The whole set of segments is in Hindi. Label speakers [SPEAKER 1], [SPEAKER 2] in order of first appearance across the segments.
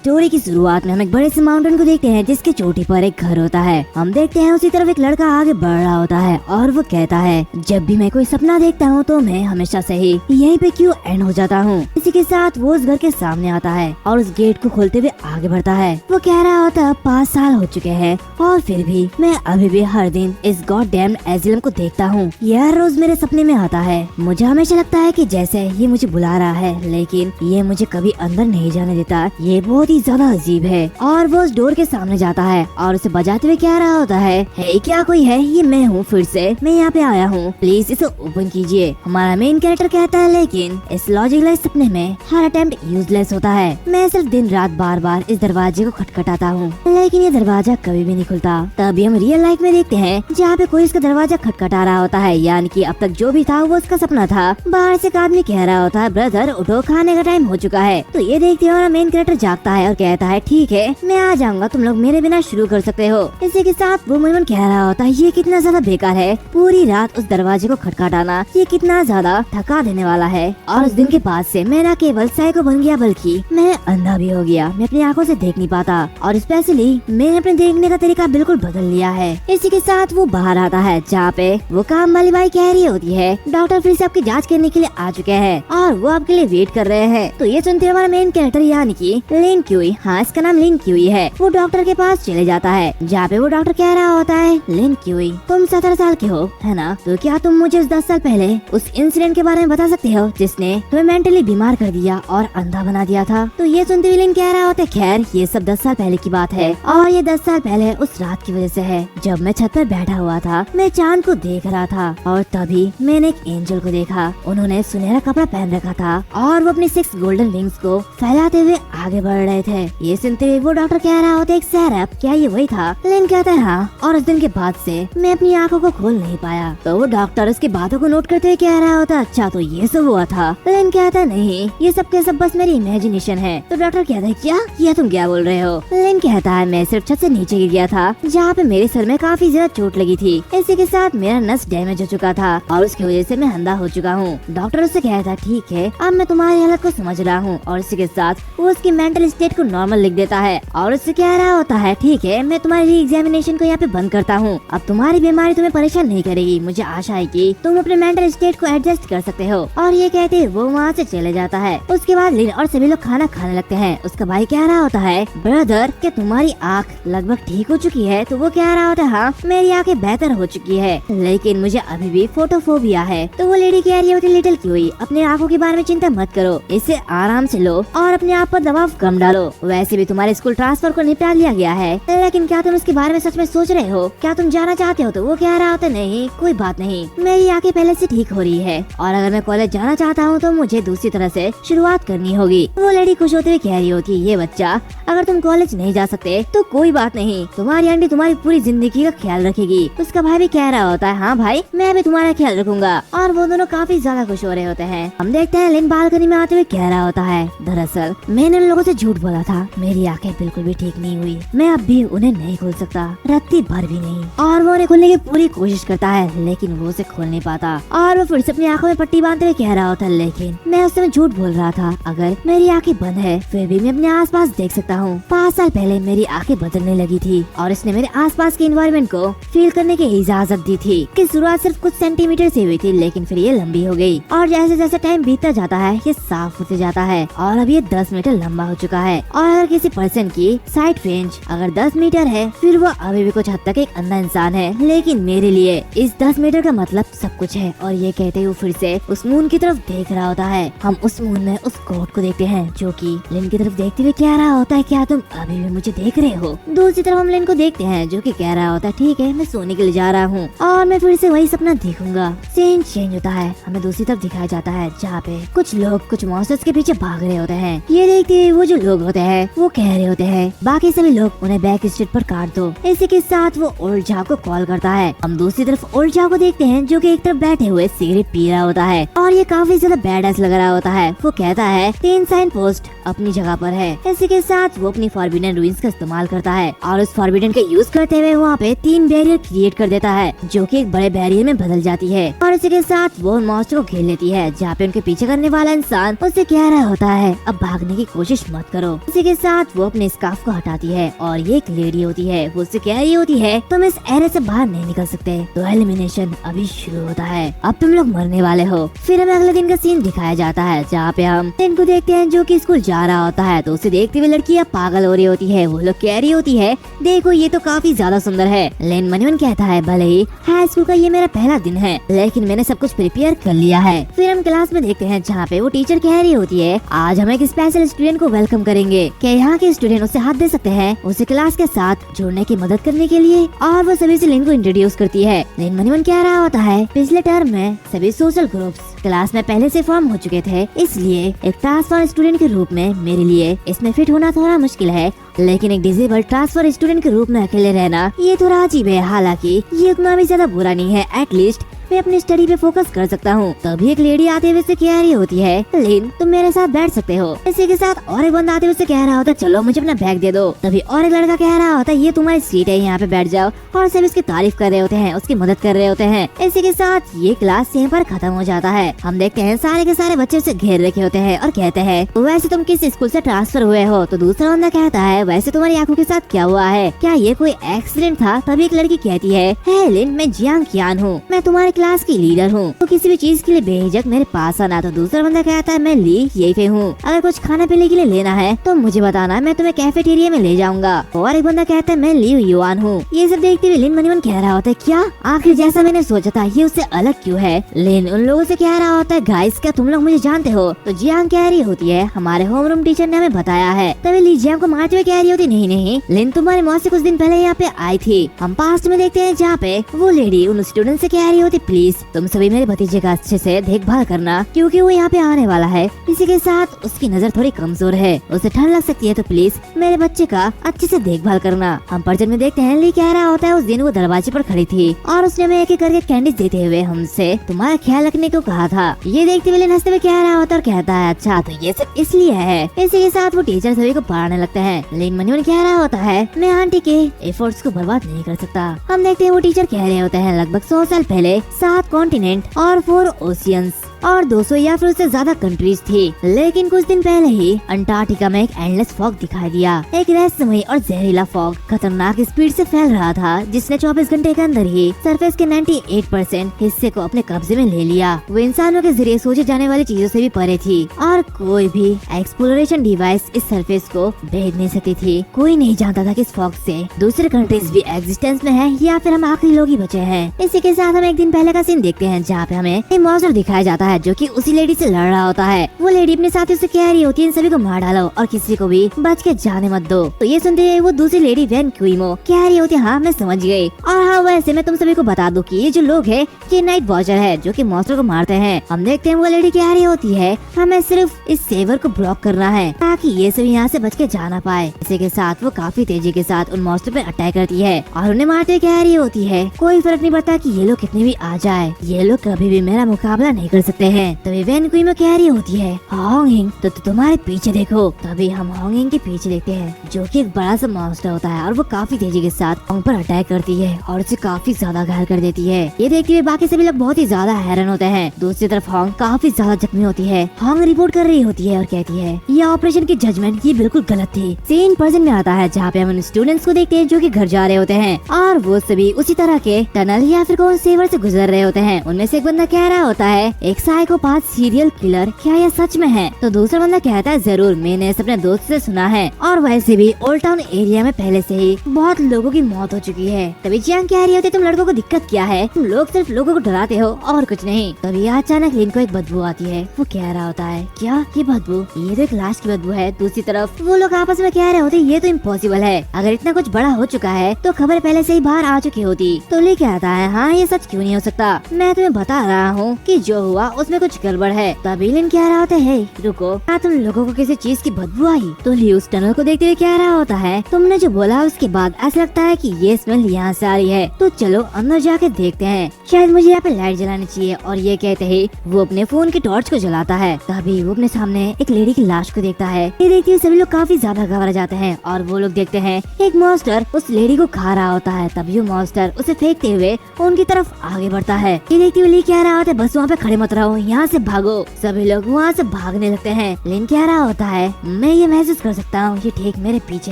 [SPEAKER 1] स्टोरी की शुरुआत में हम एक बड़े से माउंटेन को देखते हैं जिसके चोटी पर एक घर होता है। हम देखते हैं उसी तरफ एक लड़का आगे बढ़ रहा होता है और वो कहता है, जब भी मैं कोई सपना देखता हूँ तो मैं हमेशा से ही यहीं पे क्यों एंड हो जाता हूँ। इसी के साथ वो उस घर के सामने आता है और उस गेट को खोलते हुए आगे बढ़ता है। वो कह रहा होता 5 साल हो चुके हैं और फिर भी मैं अभी भी हर दिन इस गॉड डैम्ड एजिलम को देखता हूँ। यह रोज मेरे सपने में आता है। मुझे हमेशा लगता है कि जैसे ये मुझे बुला रहा है, लेकिन ये मुझे कभी अंदर नहीं जाने देता। ये बहुत ही ज्यादा अजीब है। और वो उस डोर के सामने जाता है और उसे बजाते हुए कह रहा होता है, हे क्या कोई है? ये मैं हूँ, फिर से मैं यहाँ पे आया हूँ, प्लीज इसे ओपन कीजिए। हमारा मेन कैरेक्टर कहता है, लेकिन इस लॉजिकलेस सपने में हर अटेम्प्ट यूजलेस होता है। मैं सिर्फ दिन रात बार बार इस दरवाजे को खटखटाता हूँ, लेकिन ये दरवाजा कभी भी नहीं खुलता। तभी हम रियल लाइफ में देखते हैं जहाँ पे कोई इसका दरवाजा खटखटा रहा होता है, यानी कि अब तक जो भी था वो उसका सपना था। बाहर से एक आदमी कह रहा होता है, ब्रदर उठो, खाने का टाइम हो चुका है। तो ये देखते हुए मेन कैरेक्टर जागता है और कहता है, ठीक है मैं आ जाऊंगा, तुम लोग मेरे बिना शुरू कर सकते हो। इसी के साथ वो मन कह रहा होता है, ये कितना ज्यादा बेकार है, पूरी रात उस दरवाजे को खटखटाना, ये कितना ज्यादा थका देने वाला है। और उस दिन के बाद से मैं न केवल साइको बन गया बल्कि मैं अंधा भी हो गया। मैं अपनी आंखों से देख नहीं पाता और स्पेशली मैंने अपने देखने का तरीका बिल्कुल बदल लिया है। इसी के साथ वो बाहर आता है जहाँ पे वो काम वाली बाई कह रही होती है, डॉक्टर फिर से आपकी जांच करने के लिए आ चुके हैं और वो आपके लिए वेट कर रहे हैं। तो ये सुनते हमारा मेन कैरेक्टर यानी कि लिन क्यूई, हाँ इसका नाम लिन क्यूई है, वो डॉक्टर के पास चले जाता है जहाँ पे वो डॉक्टर कह रहा होता है, लिन क्यूई तुम 17 साल के हो है ना, तो क्या तुम मुझे 10 साल पहले उस इंसिडेंट के बारे में बता सकते हो जिसने तुम्हें मेंटली बीमार कर दिया और अंधा बना दिया था। तो ये सुनते हुए लिन कह रहा होता है, खैर ये सब 10 साल पहले की बात है और ये 10 साल पहले उस रात की वजह से है जब मैं छत पर बैठा हुआ था, मैं चांद को देख रहा था और तभी मैंने एक एंजल को देखा। उन्होंने सुनहरा कपड़ा पहन रखा था और वो अपनी 6 गोल्डन विंग्स को फैलाते हुए आगे बढ़ रहे थे। ये सुनते हुए वो डॉक्टर कह रहा होता है, एक सैरप, क्या ये वही था? लिन कहता है हाँ, और उस दिन के बाद से मैं अपनी आंखों को खोल नहीं पाया। तो वो डॉक्टर उसकी बातों को नोट करते हुए कह रहा होता, अच्छा तो ये सब हुआ था? लिन कहता है नहीं, ये सब के सब बस मेरी इमेजिनेशन है। तो डॉक्टर कहता है, क्या ये तुम क्या बोल रहे हो? लिन कहता है, मैं सिर्फ छत से नीचे गिर गया था जहाँ पे मेरे सर में काफी ज्यादा चोट लगी थी। इसी के साथ मेरा नस डैमेज हो चुका था और उसकी वजह से मैं अंधा हो चुका हूँ। डॉक्टर उससे कहता है, ठीक है अब मैं तुम्हारी हालत को समझ रहा हूँ। और इसी के साथ वो उसकी मेंटल स्टेट को नॉर्मल लिख देता है और उससे कह रहा होता है, ठीक है मैं तुम्हारी एग्जामिनेशन को यहाँ पे बंद करता हूँ, अब तुम्हारी बीमारी तुम्हें परेशान नहीं करेगी। मुझे आशा है कि तुम अपने मेंटल स्टेट को एडजस्ट कर सकते हो। और ये कहते हुए वो वहाँ से चले जाता है। उसके बाद लिन और सभी लोग खाना खाने लगते हैं। उसका भाई कह रहा होता है, ब्रदर क्या तुम्हारी आँख लगभग ठीक हो चुकी है? तो वो कह रहा होता है, हाँ मेरी आँखें बेहतर हो चुकी है, लेकिन मुझे अभी भी फोटोफोबिया है। तो वो लेडी कह रही होती, लिटिल क्यूई अपने आँखों के बारे में चिंता मत करो, इसे आराम से लो और अपने आप पर दबाव कम डालो। वैसे भी तुम्हारे स्कूल ट्रांसफर को निपटा लिया गया है, लेकिन क्या तुम इसके बारे में सच में सोच रहे हो? क्या तुम जाना चाहते हो? तो वो कह रहा होता, नहीं कोई बात नहीं, मेरी आँखें पहले से ठीक हो रही है और अगर मैं कॉलेज जाना चाहता हूँ तो मुझे दूसरी तरह से शुरुआत करनी होगी। वो लेडी खुश होते हुए कह रही होती, ये बच्चा अगर तुम कॉलेज नहीं जा सकते तो कोई बात नहीं, तुम्हारी आंटी तुम्हारी पूरी जिंदगी का ख्याल रखेगी। उसका भाई भी कह रहा होता है, हाँ भाई मैं भी तुम्हारा ख्याल रखूंगा। और वो दोनों काफी ज्यादा खुश हो रहे होते हैं। हम देखते हैं लिन बालकनी में आते हुए कह रहा होता है, दरअसल मैंने उन लोगों से झूठ बोला था, मेरी आंखें बिल्कुल भी ठीक नहीं हुई, मैं अब भी उन्हें नहीं खोल सकता, रत्ती भर भी नहीं। और वो उन्हें खोलने की पूरी कोशिश करता है लेकिन वो उसे खोल नहीं पाता। और वो फिर से अपनी आंखों में पट्टी बांधते हुए कह रहा होता है, लेकिन मैं उस समय झूठ बोल रहा था, अगर मेरी आंखें बंद है फिर भी मैं अपने आसपास देख सकता हूँ। 5 साल पहले मेरी आंखें बदलने लगी थी और इसने मेरे आसपास के एनवायरनमेंट को फील करने की इजाजत दी थी। कि शुरुआत सिर्फ कुछ सेंटीमीटर से हुई थी लेकिन फिर ये लंबी हो गई और जैसे जैसे टाइम बीतता जाता है ये साफ होते जाता है और अब ये 10 मीटर लंबा हो चुका है। और अगर किसी पर्सन की साइट रेंज अगर 10 मीटर है फिर वो अभी भी कुछ हद तक एक अंधा इंसान है, लेकिन मेरे लिए इस 10 मीटर का मतलब सब कुछ है। और ये कहते हुए फिर से उस मून की तरफ देख रहा होता है। हम उस मून में उस कोट को देखते हैं जो कि लिन की तरफ देखते हुए कह रहा होता है, क्या तुम अभी भी मुझे देख रहे हो? दूसरी तरफ हम लिन को देखते हैं जो कि कह रहा होता है, ठीक है मैं सोने के लिए जा रहा हूँ और मैं फिर से वही सपना देखूंगा। सीन चेंज होता है, हमें दूसरी तरफ दिखाया जाता है जहाँ पे कुछ लोग कुछ मॉन्स्टर्स के पीछे भाग रहे होते हैं। ये देखते हुए वो जो लोग होते हैं वो कह रहे होते हैं, बाकी सभी लोग उन्हें बैक स्ट्रीट पर काट दो। इसी के साथ वो ओल्ड झाव को कॉल करता है। हम दूसरी तरफ ओल्ड झाव को देखते हैं जो कि एक तरफ बैठे हुए सिगरेट पी रहा होता है और ये काफी ज्यादा बैडएस लग रहा होता है। वो कहता है 3 साइन पोस्ट अपनी जगह पर है। इसी के साथ वो अपनी फॉरबिडन रूइंस का इस्तेमाल करता है और उस फॉरबिडन का यूज करते हुए वहाँ पे 3 बैरियर क्रिएट कर देता है जो कि एक बड़े बैरियर में बदल जाती है। और इसी के साथ वो मॉन्स्टर को घेर लेती है जहाँ पे उनके पीछे करने वाला इंसान उससे कह रहा होता है, अब भागने की कोशिश मत करो, इसी के साथ वो अपने स्कार्फ को हटाती है और ये एक लेडी होती है, वो उससे कह रही होती है तुम इस एरिया से बाहर नहीं निकल सकते, तो एलिमिनेशन अभी शुरू होता है, अब तुम लोग मरने वाले हो। फिर हमें अगले दिन का सीन दिखाया जाता है जहाँ पे हम लिन को देखते हैं जो कि स्कूल जा रहा होता है, तो उसे देखते हुए लड़कियाँ पागल हो रही होती है। वो लोग कह रही होती है देखो ये तो काफी ज्यादा सुंदर है। लिन मनी मन कहता है भले ही हाई स्कूल का ये मेरा पहला दिन है लेकिन मैंने सब कुछ प्रिपेयर कर लिया है। फिर हम क्लास में देखते हैं जहाँ पे वो टीचर कह रही होती है आज हम एक स्पेशल स्टूडेंट को वेलकम करेंगे, क्या यहाँ के स्टूडेंट उससे हाथ दे सकते हैं उसे क्लास के साथ जुड़ने की मदद करने के लिए। और वो सभी से लिन को इंट्रोड्यूस करती है। लिन मनी मन कह रहा होता है पिछले टर्म में सभी सोशल ग्रुप्स क्लास में पहले से फॉर्म हो चुके थे, इसलिए एक ट्रांसफर स्टूडेंट के रूप में मेरे लिए इसमें फिट होना थोड़ा मुश्किल है, लेकिन एक डिसेबल ट्रांसफर स्टूडेंट के रूप में अकेले रहना ये थोड़ा अजीब है। हालांकि ये उतना भी ज्यादा बुरा नहीं है, एटलीस्ट मैं अपनी स्टडी पे फोकस कर सकता हूँ। तभी एक लेडी आते हुए से कह रही होती है लिन तुम मेरे साथ बैठ सकते हो। इसी के साथ और एक बंदा आते हुए से कह रहा होता है चलो मुझे अपना बैग दे दो। तभी और एक लड़का कह रहा होता है ये तुम्हारी सीट है, यहाँ पे बैठ जाओ, और सभी उसकी तारीफ कर रहे होते हैं, उसकी मदद कर रहे होते हैं। इसी के साथ ये क्लास यहीं पर खत्म हो जाता है। हम देखते हैं सारे के सारे बच्चे उसे घेर रखे होते हैं और कहते हैं वैसे तुम किस स्कूल से ट्रांसफर हुए हो। तो दूसरा बंदा कहता है वैसे तुम्हारी आंखों के साथ क्या हुआ है, क्या ये कोई एक्सीडेंट था। तभी एक लड़की कहती है लिन मैं जियांग कियान हूँ, मैं तुम्हारी क्लास की लीडर हूँ, तो किसी भी चीज के लिए बेहिचक मेरे पास आना। तो दूसरा बंदा कहता है मैं ली यही पे हूँ, अगर कुछ खाने पीने के लिए लेना है तो मुझे बताना, मैं तुम्हें कैफेटेरिया में ले जाऊंगा। और एक बंदा कहता है मैं ली युआन हूँ। ये सब देखते हुए लिन मनी मन कह रहा होता है क्या आखिर जैसा मैंने सोचा था ये उससे अलग क्यों है। लिन उन लोगों से कह रहा होता है गाइस क्या तुम लोग मुझे जानते हो। तो जियांग कह रही होती है हमारे होमरूम टीचर ने हमें बताया है। तभी ली जियांग को मारते हुए कह रही होती नहीं नहीं लिन तुम्हारी मौत से कुछ दिन पहले यहाँ पे आई थी। हम पास्ट में देखते हैं जहाँ पे वो लेडी उन स्टूडेंट से कह रही होती प्लीज तुम सभी मेरे भतीजे का अच्छे से देखभाल करना क्योंकि वो यहाँ पे आने वाला है। इसी के साथ उसकी नजर थोड़ी कमजोर है, उसे ठंड लग सकती है, तो प्लीज मेरे बच्चे का अच्छे से देखभाल करना। हम पर्चन में देखते हैं ली कह रहा होता है उस दिन वो दरवाजे पर खड़ी थी और उसने हमें एक एक करके कैंडीज देते हुए हमसे तुम्हारा ख्याल रखने को कहा था। ये देखते हुए लिन हंसते हुए कह रहा होता और कहता है अच्छा तो ये सब इसलिए है। इसी के साथ वो टीचर सभी को पढ़ाने लगते हैं। लिन मनी मन कह रहा होता है मैं आंटी के एफर्ट्स को बर्बाद नहीं कर सकता। हम देखते हैं वो टीचर कह रहे होते हैं लगभग 100 साल पहले 7 कॉन्टिनेंट और 4 ओशियंस और 200 या फिर उससे ज्यादा कंट्रीज थी, लेकिन कुछ दिन पहले ही अंटार्कटिका में एक एंडलेस फॉग दिखाई दिया। एक रहस्यमयी और जहरीला फॉग खतरनाक स्पीड से फैल रहा था जिसने 24 घंटे के अंदर ही सरफेस के 98% हिस्से को अपने कब्जे में ले लिया। वो इंसानों के जरिए सोचे जाने वाली चीजों से भी परे थी और कोई भी एक्सप्लोरेशन डिवाइस इस सरफेस को भेज नहीं सकती थी। कोई नहीं जानता था कि इस फॉग से दूसरे कंट्रीज भी एग्जिस्टेंस में है या फिर हम आखिरी लोग ही बचे हैं। इसी के साथ हम एक दिन पहले का सीन देखते हैं जहाँ पे हमें एक मॉन्स्टर दिखाया जाता है जो कि उसी लेडी से लड़ रहा होता है। वो लेडी अपने साथियों से कह रही होती है इन सभी को मार डालो और किसी को भी बच के जाने मत दो। तो ये सुनते हुए वो दूसरी लेडी वैन क्वीमो कह रही होती है हाँ मैं समझ गई, और हाँ वैसे मैं तुम सभी को बता दूं कि ये जो लोग है ये नाइट वॉचर है जो कि मॉन्स्टर को मारते हैं। हम देखते हैं वो लेडी कह रही होती है हमें सिर्फ इस सेवर को ब्लॉक करना है ताकि ये सभी यहाँ से बच के जाना पाए। इसी के साथ वो काफी तेजी के साथ उन मॉन्स्टर पे अटैक करती है और उन्हें मारते हुए कह रही होती है कोई फर्क नहीं पड़ता कि ये लोग कितने भी आ जाए, ये लोग कभी भी मेरा मुकाबला नहीं कर सकते हैं। तभी वैन क्वीमो कह रही होती है होंगिंग तो तुम्हारे पीछे देखो। तभी हम होंगिंग के पीछे देखते हैं जो कि एक बड़ा सा मॉन्स्टर होता है और वो काफी तेजी के साथ होंग पर अटैक करती है और उसे काफी ज्यादा घायल कर देती है। ये देखते हुए बाकी सभी लोग बहुत ही ज्यादा हैरान होते हैं। दूसरी तरफ होंग काफी ज्यादा जख्मी होती है। होंग रिपोर्ट कर रही होती है और कहती है ये ऑपरेशन की जजमेंट ये बिल्कुल गलत थी। सीन प्रेजेंट में आता है जहाँ पे हम स्टूडेंट्स को देखते हैं जो कि घर जा रहे होते हैं और वो सभी उसी तरह के टनल या फिर कौन सेवर से गुजर रहे होते हैं। उनमें से एक बंदा कह रहा होता है एक साइकोपाथ सीरियल किलर क्या यह सच में है। तो दूसरा बंदा कहता है जरूर मैंने इसे अपने दोस्त से सुना है और वैसे भी ओल्ड टाउन एरिया में पहले से ही बहुत लोगों की मौत हो चुकी है। तभी जियांग कह रही होती है तुम लड़कों को दिक्कत क्या है, तुम लोग सिर्फ लोगों को डराते हो और कुछ नहीं। तभी अचानक लिन को एक बदबू आती है। वो कह रहा होता है क्या ये बदबू, ये तो एक लाश की बदबू है। दूसरी तरफ वो लोग आपस में कह रहे होते ये तो इम्पॉसिबल है, अगर इतना कुछ बड़ा हो चुका है तो खबर पहले से ही बाहर आ चुकी होती। तो ली कहता है हाँ ये सच क्यों नहीं हो सकता, मैं तुम्हें बता रहा हूँ कि जो हुआ उसमें कुछ गड़बड़ है। तभी लिन कह रहा होता है रुको क्या तुम लोगों को किसी चीज की बदबू आई। तो ली उस टनल को देखते हुए कह रहा होता है तुमने जो बोला उसके बाद ऐसा लगता है कि ये स्मेल यहाँ से आ रही है, तो चलो अंदर जाके देखते हैं, शायद मुझे यहाँ पे लाइट जलानी चाहिए। और ये कहते ही वो अपने फोन की टॉर्च को जलाता है। तभी वो अपने सामने एक लेडी की लाश को देखता है। ये देखते हुए सभी लोग काफी ज्यादा घबरा जाते हैं और वो लोग देखते हैं एक मॉन्स्टर उस लेडी को खा रहा होता है। तभी वो मॉन्स्टर उसे फेंकते हुए उनकी तरफ आगे बढ़ता है। ये देखते हुए ली कह रहा होता है बस वहाँ पे खड़े मत रहो जाओ, यहाँ से भागो। सभी लोग वहाँ से भागने लगते हैं। लिन कह रहा होता है मैं ये महसूस कर सकता हूँ, ये ठीक मेरे पीछे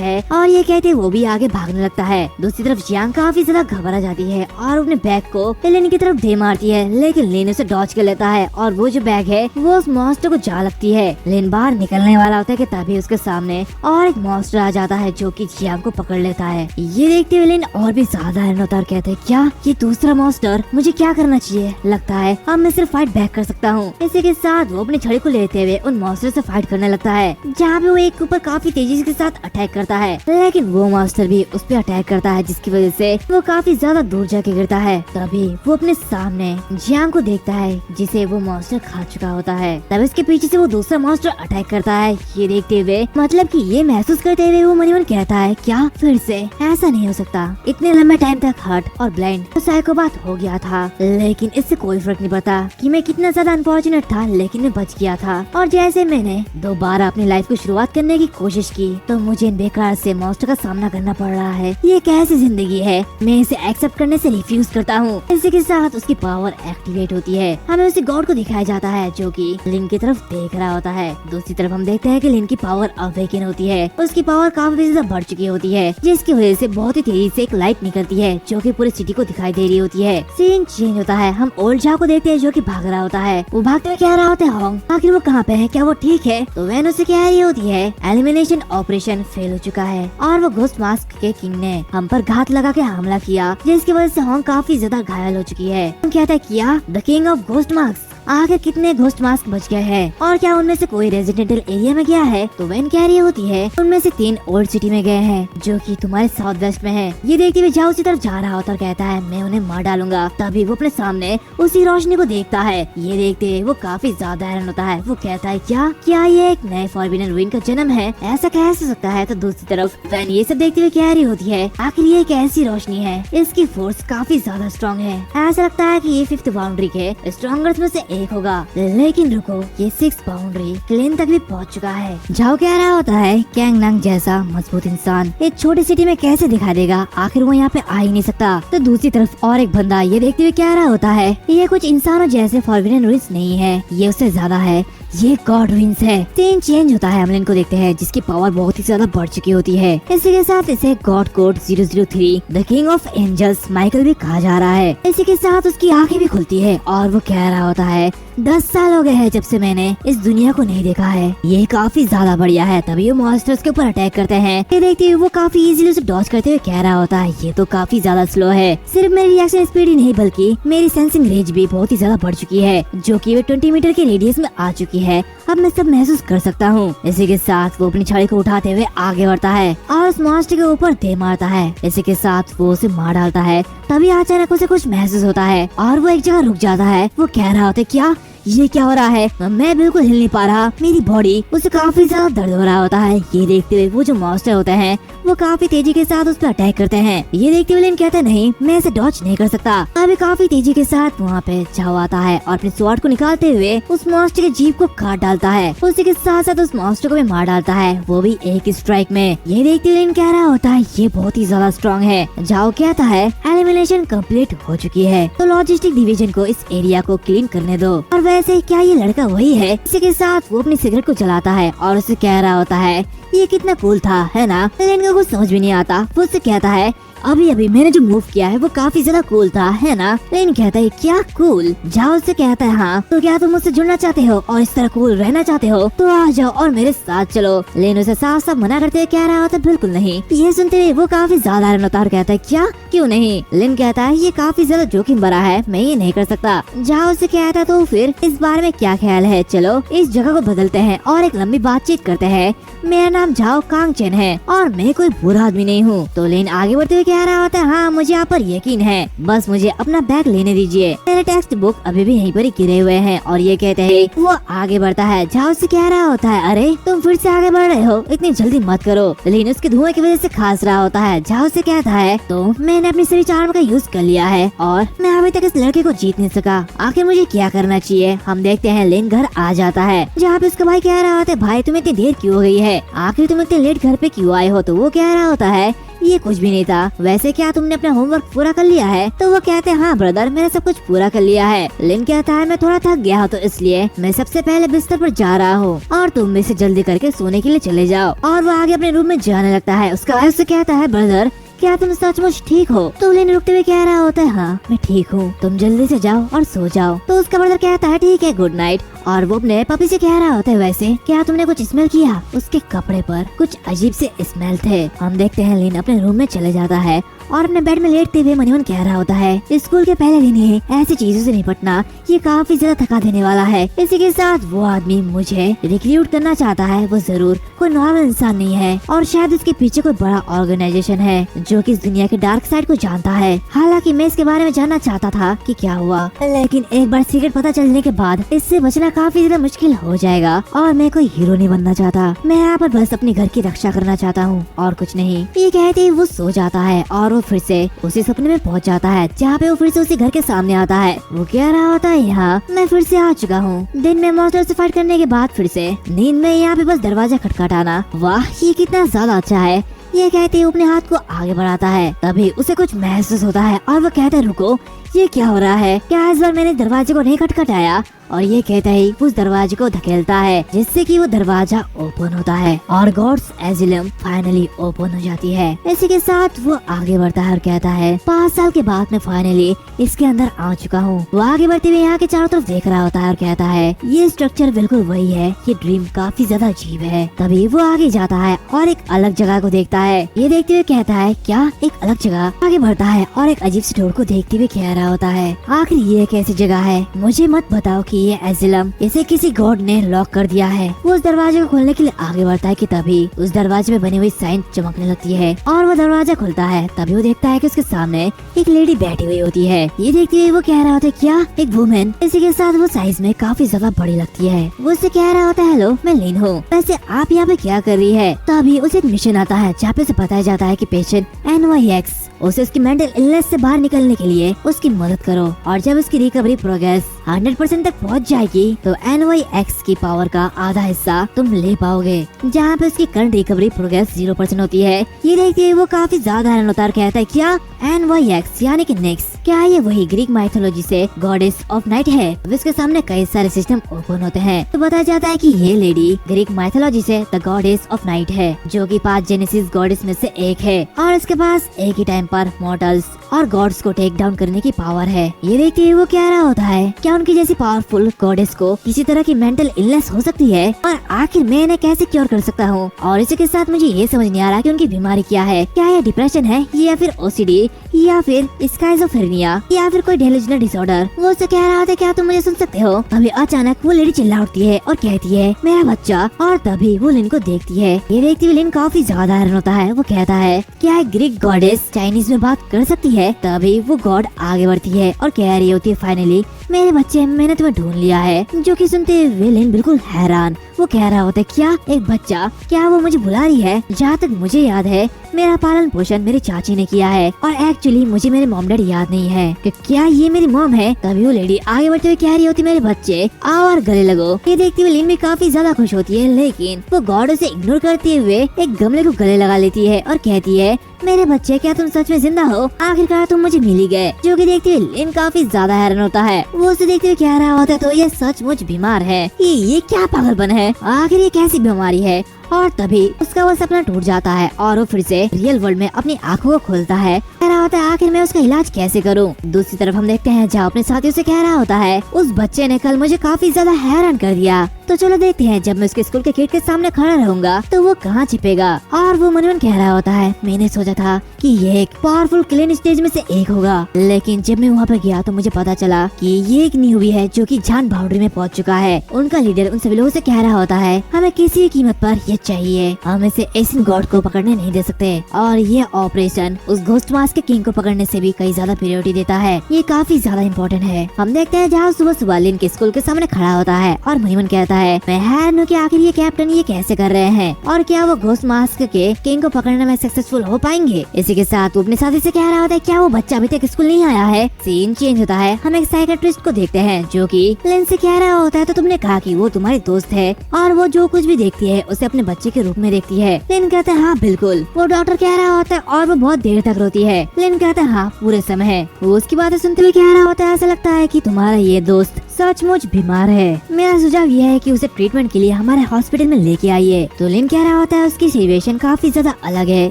[SPEAKER 1] है। और ये कहते वो भी आगे भागने लगता है। दूसरी तरफ जियांग काफी ज्यादा घबरा जाती है और अपने बैग को लिन की तरफ दे मारती है, लेकिन लिन उसे डॉज कर लेता है और वो जो बैग है वो उस मॉन्स्टर को जा लगती है। लिन बाहर निकलने वाला होता है कि तभी उसके सामने और एक मॉन्स्टर आ जाता है जो कि जियांग को पकड़ लेता है। ये देखते हुए लिन और भी ज्यादा हैरान होता है और कहते हैं क्या ये दूसरा मॉन्स्टर, मुझे क्या करना चाहिए? लगता है अब मैं सिर्फ फाइट बैक कर सकता हूँ। इसी के साथ वो अपनी छड़ी को लेते हुए उन मॉन्स्टर से फाइट करने लगता है, जहाँ पे वो एक ऊपर काफी तेजी के साथ अटैक करता है, लेकिन वो मॉन्स्टर भी उस पर अटैक करता है, जिसकी वजह से वो काफी ज्यादा दूर जाके गिरता है। तभी वो अपने सामने जियांग को देखता है जिसे वो मॉन्स्टर खा चुका होता है। तब इसके पीछे से वो दूसरा मॉन्स्टर अटैक करता है। ये देखते हुए मतलब कि ये महसूस करते हुए वो मन ही मन कहता है क्या फिर से ऐसा नहीं हो सकता, इतने लंबे टाइम तक हर्ट और ब्लाइंड तो साइकोपैथ हो गया था, लेकिन इससे कोई फर्क नहीं पड़ता कि मैं कितना ज्यादा अनफॉर्चुनेट था, लेकिन मैं बच गया था। और जैसे मैंने दोबारा अपनी लाइफ को शुरुआत करने की कोशिश की तो मुझे इन बेकार से मॉन्स्टर का सामना करना पड़ रहा है। ये कैसी जिंदगी है, मैं इसे एक्सेप्ट करने से रिफ्यूज करता हूँ। इसी के साथ उसकी पावर एक्टिवेट होती है। हमें उसी गॉड को दिखाया जाता है जो कि लिन की तरफ देख रहा होता है। दूसरी तरफ हम देखते हैं कि लिन की पावर अवेकन होती है। उसकी पावर काफी ज्यादा बढ़ चुकी होती है, जिसकी वजह से बहुत ही तेजी से एक लाइट निकलती है जो कि पूरी सिटी को दिखाई दे रही होती है। सीन चेंज होता है। हम ओल्ड झाओ को देखते हैं जो कि भाग रहा होता है। वो भागते हुए कह रहा होता है होंग आखिर वो कहाँ पे है, क्या वो ठीक है? तो वैन उसे कह रही होती है एलिमिनेशन ऑपरेशन फेल हो चुका है और वो घोस्ट मास्क के किंग ने हम पर घात लगा के हमला किया, जिसकी वजह से होंग काफी ज्यादा घायल हो चुकी है। कहता है किया the king of ghost mask, आखिर कितने घोस्ट मास्क बच गए हैं और क्या उनमें से कोई रेजिडेंटल एरिया में गया है? तो वैन कह रही होती है उनमें से 3 ओल्ड सिटी में गए हैं जो कि तुम्हारे साउथ वेस्ट में है। ये देखते हुए जाओ उसी तरफ जा रहा होता और कहता है मैं उन्हें मार डालूंगा। तभी वो अपने सामने उसी रोशनी को देखता है। ये देखते हुए वो काफी ज्यादा हैरान होता है। वो कहता है क्या ये एक नए फॉरबिडन रूइन का जन्म है? ऐसा कैसे हो सकता है? तो दूसरी तरफ वैन ये सब देखते हुए कह रही होती है आखिर ये एक ऐसी रोशनी है, इसकी फोर्स काफी ज्यादा स्ट्रॉन्ग है। ऐसा लगता है कि ये 5th बाउंड्री के स्ट्रॉन्गेस्ट में से एक होगा, लेकिन रुको ये 6th बाउंड्री क्लेन तक भी पहुंच चुका है। जाओ कह रहा होता है कैंग नांग जैसा मजबूत इंसान एक छोटी सिटी में कैसे दिखा देगा, आखिर वो यहाँ पे आ ही नहीं सकता। तो दूसरी तरफ और एक बंदा ये देखते हुए कह रहा होता है ये कुछ इंसानों जैसे फॉरबिडन रूइंस नहीं है, ये उससे ज्यादा है, ये गॉड रूइंस है। सीन चेंज होता है। हम लिन को देखते हैं जिसकी पावर बहुत ही ज्यादा बढ़ चुकी होती है। इसी के साथ इसे god code 003 the king of angels Michael भी कहा जा रहा है। इसी के साथ उसकी आंखें भी खुलती है और वो कह रहा होता है 10 साल हो गए हैं जब से मैंने इस दुनिया को नहीं देखा है, ये काफी ज्यादा बढ़िया है। तभी वो मॉन्स्टर्स के ऊपर अटैक करते हैं। ये देखते हुए वो काफी इजीली उसे डॉज करते हुए कह रहा होता है ये तो काफी ज्यादा स्लो है, सिर्फ मेरी रिएक्शन स्पीड ही नहीं बल्कि मेरी सेंसिंग रेंज भी बहुत ही ज्यादा बढ़ चुकी है, जो कि 20 मीटर के रेडियस में आ चुकी है। अब मैं सब महसूस कर सकता हूँ। इसी के साथ वो अपनी छड़ी को उठाते हुए आगे बढ़ता है और उस मॉन्स्टर के ऊपर दे मारता है। इसी के साथ वो उसे मार डालता है। तभी अचानक उसे कुछ महसूस होता है और वो एक जगह रुक जाता है। वो कह रहा होता है क्या ये क्या हो रहा है, मैं बिल्कुल हिल नहीं पा रहा, मेरी बॉडी उसे काफी ज्यादा दर्द हो रहा होता है। ये देखते हुए वो जो मॉन्स्टर होते हैं वो काफी तेजी के साथ उस पर अटैक करते हैं। ये देखते हुए लिन कहता है नहीं मैं इसे डॉज नहीं कर सकता। अभी काफी तेजी के साथ वहाँ पे जाओ आता है और अपने स्वॉर्ड को निकालते हुए उस मॉन्स्टर के जीभ को काट डालता है। उसी के साथ साथ उस मॉन्स्टर को भी मार डालता है, वो भी एक स्ट्राइक में। ये देखते हुए लिन कह रहा होता है ये बहुत ही ज्यादा स्ट्रॉन्ग है। जाओ कहता है एलिमिनेशन कंप्लीट हो चुकी है, तो लॉजिस्टिक डिवीजन को इस एरिया को क्लीन करने दो। और वैसे क्या ये लड़का वही है? इसी के साथ वो अपनी सिगरेट को जलाता है और उसे कह रहा होता है ये कितना कूल था, है ना? लेकिन इनको कुछ समझ भी नहीं आता। वो उससे कहता है अभी अभी मैंने जो मूव किया है वो काफी ज्यादा कूल था, है ना? लेकिन कहता है क्या कूल? जाओ उससे कहता है हाँ, तो क्या तुम मुझसे जुड़ना चाहते हो और इस तरह कूल रहना चाहते हो तो आ जाओ और मेरे साथ चलो। लेकिन उसे साफ साफ मना करते हुए कह रहा होता बिल्कुल नहीं। ये सुनते हुए वो काफी ज्यादा हैरान कहता है क्या, क्यों नहीं? लिन कहता है ये काफी ज्यादा जोखिम भरा है, मैं ये नहीं कर सकता। जाओ उससे कहता है तो फिर इस बारे में क्या ख्याल है, चलो इस जगह को बदलते हैं और एक लंबी बातचीत करते हैं। मेरा नाम जाओ कांग चेन है और मैं कोई बुरा आदमी नहीं हूँ। तो लिन आगे बढ़ते हुए कह रहा होता है हाँ मुझे आप पर यकीन है, बस मुझे अपना बैग लेने दीजिए, मेरे टेक्स्ट बुक अभी भी यहीं पर ही गिरे हुए हैं। और ये कहते हैं वो आगे बढ़ता है। जाओ से कह रहा होता है अरे तुम फिर से आगे बढ़ रहे हो, इतनी जल्दी मत करो। लेकिन उसके धुएं की वजह से खांस रहा होता है। जाओ से कहता है तो मैंने अपनी सभी चार्म का यूज कर लिया है और मैं अभी तक इस लड़के को जीत नहीं सका, आखिर मुझे क्या करना चाहिए? हम देखते हैं लिन घर आ जाता है जहाँ पे उसका भाई कह रहा होता है भाई तुम्हें इतनी देर क्यों हो गई है, आखिर तुम इतनी लेट घर पे क्यों आए हो? तो वो कह रहा होता है ये कुछ भी नहीं था। वैसे क्या तुमने अपना होमवर्क पूरा कर लिया है? तो वो कहते हैं हाँ ब्रदर, मैंने सब कुछ पूरा कर लिया है। लिन कहता है मैं थोड़ा थक गया हूँ तो इसलिए मैं सबसे पहले बिस्तर पर जा रहा हूँ और तुम इसे जल्दी करके सोने के लिए चले जाओ। और वो आगे अपने रूम में जाने लगता है। उसका भाई उससे कहता है ब्रदर क्या तुम सचमुच ठीक हो? तो लिन रुकते हुए कह रहा होता है हाँ मैं ठीक हूँ, तुम जल्दी से जाओ और सो जाओ। तो उसका ब्रदर कहता है ठीक है, गुड नाइट। और वो अपने पपी से कह रहा होता है वैसे क्या तुमने कुछ स्मेल किया? उसके कपड़े पर कुछ अजीब से स्मेल थे। हम देखते हैं लिन अपने रूम में चले जाता है और अपने बेड में लेटते हुए मनीमन कह रहा होता है स्कूल के पहले दिन ही ऐसी चीजों से निपटना ये काफी ज्यादा थका देने वाला है। इसी के साथ वो आदमी मुझे रिक्रूट करना चाहता है, वो जरूर कोई नॉर्मल इंसान नहीं है और शायद इसके पीछे कोई बड़ा ऑर्गेनाइजेशन है जो कि इस दुनिया के डार्क साइड को जानता है। हालांकि मैं इसके बारे में जानना चाहता था कि क्या हुआ, लेकिन एक बार सीक्रेट पता चलने के बाद इससे बचना काफी ज्यादा मुश्किल हो जाएगा और मैं कोई हीरो नहीं बनना चाहता। मैं यहाँ पर बस अपने घर की रक्षा करना चाहता हूँ और कुछ नहीं। ये कहते ही वो सो जाता है और वो फिर से उसी सपने में पहुंच जाता है जहाँ पे वो फिर से उसी घर के सामने आता है। वो कह रहा होता है यहाँ मैं फिर से आ चुका हूँ। दिन में मॉन्स्टर से फाइट करने के बाद फिर से नींद में यहाँ पे बस दरवाजा खटखटाना, वाह ये कितना ज्यादा अच्छा है। ये कहते ही अपने हाथ को आगे बढ़ाता है, तभी उसे कुछ महसूस होता है और वो कहता है रुको ये क्या हो रहा है? क्या इस बार मैंने दरवाजे को नहीं खटखटाया? और ये कहता ही उस दरवाजे को धकेलता है जिससे कि वो दरवाजा ओपन होता है और गॉड्स एजिलम फाइनली ओपन हो जाती है। इसी के साथ वो आगे बढ़ता है और कहता है 5 साल के बाद मैं फाइनली इसके अंदर आ चुका हूँ। वो आगे बढ़ते हुए यहाँ के चारों तरफ देख रहा होता है और कहता है ये स्ट्रक्चर बिल्कुल वही है, ये ड्रीम काफी ज्यादा अजीब है। तभी वो आगे जाता है और एक अलग जगह को देखता है। ये देखते हुए कहता है क्या एक अलग जगह? आगे बढ़ता है और एक अजीब सी डोर को देखते हुए कह रहा होता है आखिर ये कैसी जगह है? मुझे मत बताओ कि ये एजिलम इसे किसी गॉड ने लॉक कर दिया है। वो उस दरवाजे को खोलने के लिए आगे बढ़ता है कि तभी उस दरवाजे में बनी हुई साइन चमकने लगती है और वो दरवाजा खुलता है। तभी वो देखता है कि उसके सामने एक लेडी बैठी हुई होती है। ये देखते हुए वो कह रहा होता है क्या एक वुमेन? इसी के साथ वो साइज में काफी ज्यादा बड़ी लगती है। वो उससे कह रहा होता है हेलो मैं लिन हूँ, वैसे आप यहाँ पे क्या कर रही है? तभी उसे एक मिशन आता है जहाँ पे बताया जाता है कि पेशेंट NYX उसे उसकी मेंटल इलनेस से बाहर निकलने के लिए उसकी मदद करो और जब उसकी रिकवरी प्रोग्रेस 100% तक पहुंच जाएगी तो NYX की पावर का आधा हिस्सा तुम ले पाओगे, जहाँ पे उसकी करंट रिकवरी प्रोग्रेस 0% होती है। ये देखते हुए वो काफी ज्यादा हैरान होता है, कहता है क्या NYX यानी कि नेक्स्ट, क्या ये वही ग्रीक माइथोलॉजी से गॉडेस ऑफ नाइट है? इसके सामने कई सारे सिस्टम ओपन होते हैं तो बताया जाता है कि ये लेडी ग्रीक माइथोलॉजी से द गॉडेस ऑफ नाइट है जो कि 5 जेनेसिस गॉडेस में से एक है और इसके पास एक ही टाइम पर मॉर्टल्स और गॉड्स को टेक डाउन करने की पावर है। ये देखते हुए वो कह रहा होता है क्या उनकी जैसी पावरफुल गॉडेस को किसी तरह की मेंटल इलनेस हो सकती है और आखिर मैं इन्हें कैसे क्योर कर सकता हूँ? और इसी के साथ मुझे ये समझ नहीं आ रहा कि उनकी बीमारी क्या है, क्या ये डिप्रेशन है या फिर OCD या फिर स्काइज़ोफ्रेनिया या फिर कोई डेल्यूजनल डिसऑर्डर। वो उससे कह रहा था क्या तुम मुझे सुन सकते हो? तभी अचानक वो लेडी चिल्ला उठती है और कहती है मेरा बच्चा, और तभी वो लिन को देखती है। ये देखती हुई लिन काफी ज्यादा हैरान होता है। वो कहता है क्या ग्रीक गॉडेस चाइनीज में बात कर सकती है? तभी वो गॉड आगे बढ़ती है और कह रही होती है फाइनली मेरे बच्चे मैंने तुम्हें ढूंढ लिया है। जो कि सुनते हुए लिन बिल्कुल हैरान। वो कह रहा होता है क्या एक बच्चा? क्या वो मुझे बुला रही है? जहाँ तक मुझे याद है मेरा पालन पोषण मेरी चाची ने किया है और एक्चुअली मुझे मेरे मॉम डैड याद नहीं है कि क्या ये मेरी मॉम है। तभी वो लेडी आगे बढ़ते हुए कह रही होती मेरे बच्चे आओ और गले लगो। ये देखते हुए लिन भी काफी ज्यादा खुश होती है, लेकिन वो गॉड उसे इग्नोर करते हुए एक गमले को गले लगा लेती है और कहती है मेरे बच्चे क्या तुम सच में जिंदा हो? आखिरकार तुम मुझे मिल ही गए। जो कि देखते हुए लिन काफी ज्यादा हैरान होता है। वो उसे देखते हुए कह रहा होता है तो ये सचमुच बीमार है, ये क्या पागलपन है? आखिर ये कैसी बीमारी है? और तभी उसका वो सपना टूट जाता है और वो फिर से रियल वर्ल्ड में अपनी आंखों को खोलता है। कह रहा होता है आखिर मैं उसका इलाज कैसे करूं? दूसरी तरफ हम देखते हैं जहाँ अपने साथियों से कह रहा होता है उस बच्चे ने कल मुझे काफी ज्यादा हैरान कर दिया, तो चलो देखते हैं जब मैं उसके स्कूल के गेट के सामने खड़ा रहूंगा तो वो कहाँ छिपेगा। और वो मन कह रहा होता है मैंने सोचा था कि ये एक पावरफुल क्लीन स्टेज में से एक होगा, लेकिन जब मैं वहाँ पे गया तो मुझे पता चला कि ये एक न्यूबी है जो कि जान बाउंड्री में पहुँच चुका है। उनका लीडर उन सभी लोगों से कह रहा होता है हमें किसी कीमत पर ये चाहिए, हम इसे एशियन गॉड को पकड़ने नहीं दे सकते और ये ऑपरेशन उस घोस्ट मास्क के किंग को पकड़ने से भी कई ज्यादा प्रायोरिटी देता है। ये काफी ज्यादा इम्पोर्टेंट है। हम देखते हैं जहाँ सुबह सुबह लिन के स्कूल के सामने खड़ा होता है और मनीमन कहता कहता है मैं हैरान हूँ कि आखिर ये कैप्टन ये कैसे कर रहे हैं और क्या वो घोस्ट मास्क के किंग को पकड़ने में सक्सेसफुल हो पाएंगे। इसी के साथ वो अपने साथी से कह रहा होता है क्या वो बच्चा अभी तक स्कूल नहीं आया है। सीन चेंज होता है, हम एक साइकियाट्रिस्ट को देखते हैं जो कि लिन से कह रहा होता है तो तुमने कहा कि वो तुम्हारी दोस्त है और वो जो कुछ भी देखती है उसे अपने बच्चे के रूप में देखती है। लिन कहता है हाँ बिल्कुल। वो डॉक्टर कह रहा होता है और वो बहुत देर तक रोती है। लिन कहता है हाँ पूरे समय है। वो उसकी बातें सुनते हुए कह रहा होता है ऐसा लगता है कि तुम्हारा ये दोस्त सचमुच बीमार है। मेरा सुझाव यह है कि उसे ट्रीटमेंट के लिए हमारे हॉस्पिटल में लेके आइए। तो लिन कह रहा होता है उसकी सिचुएशन काफी ज्यादा अलग है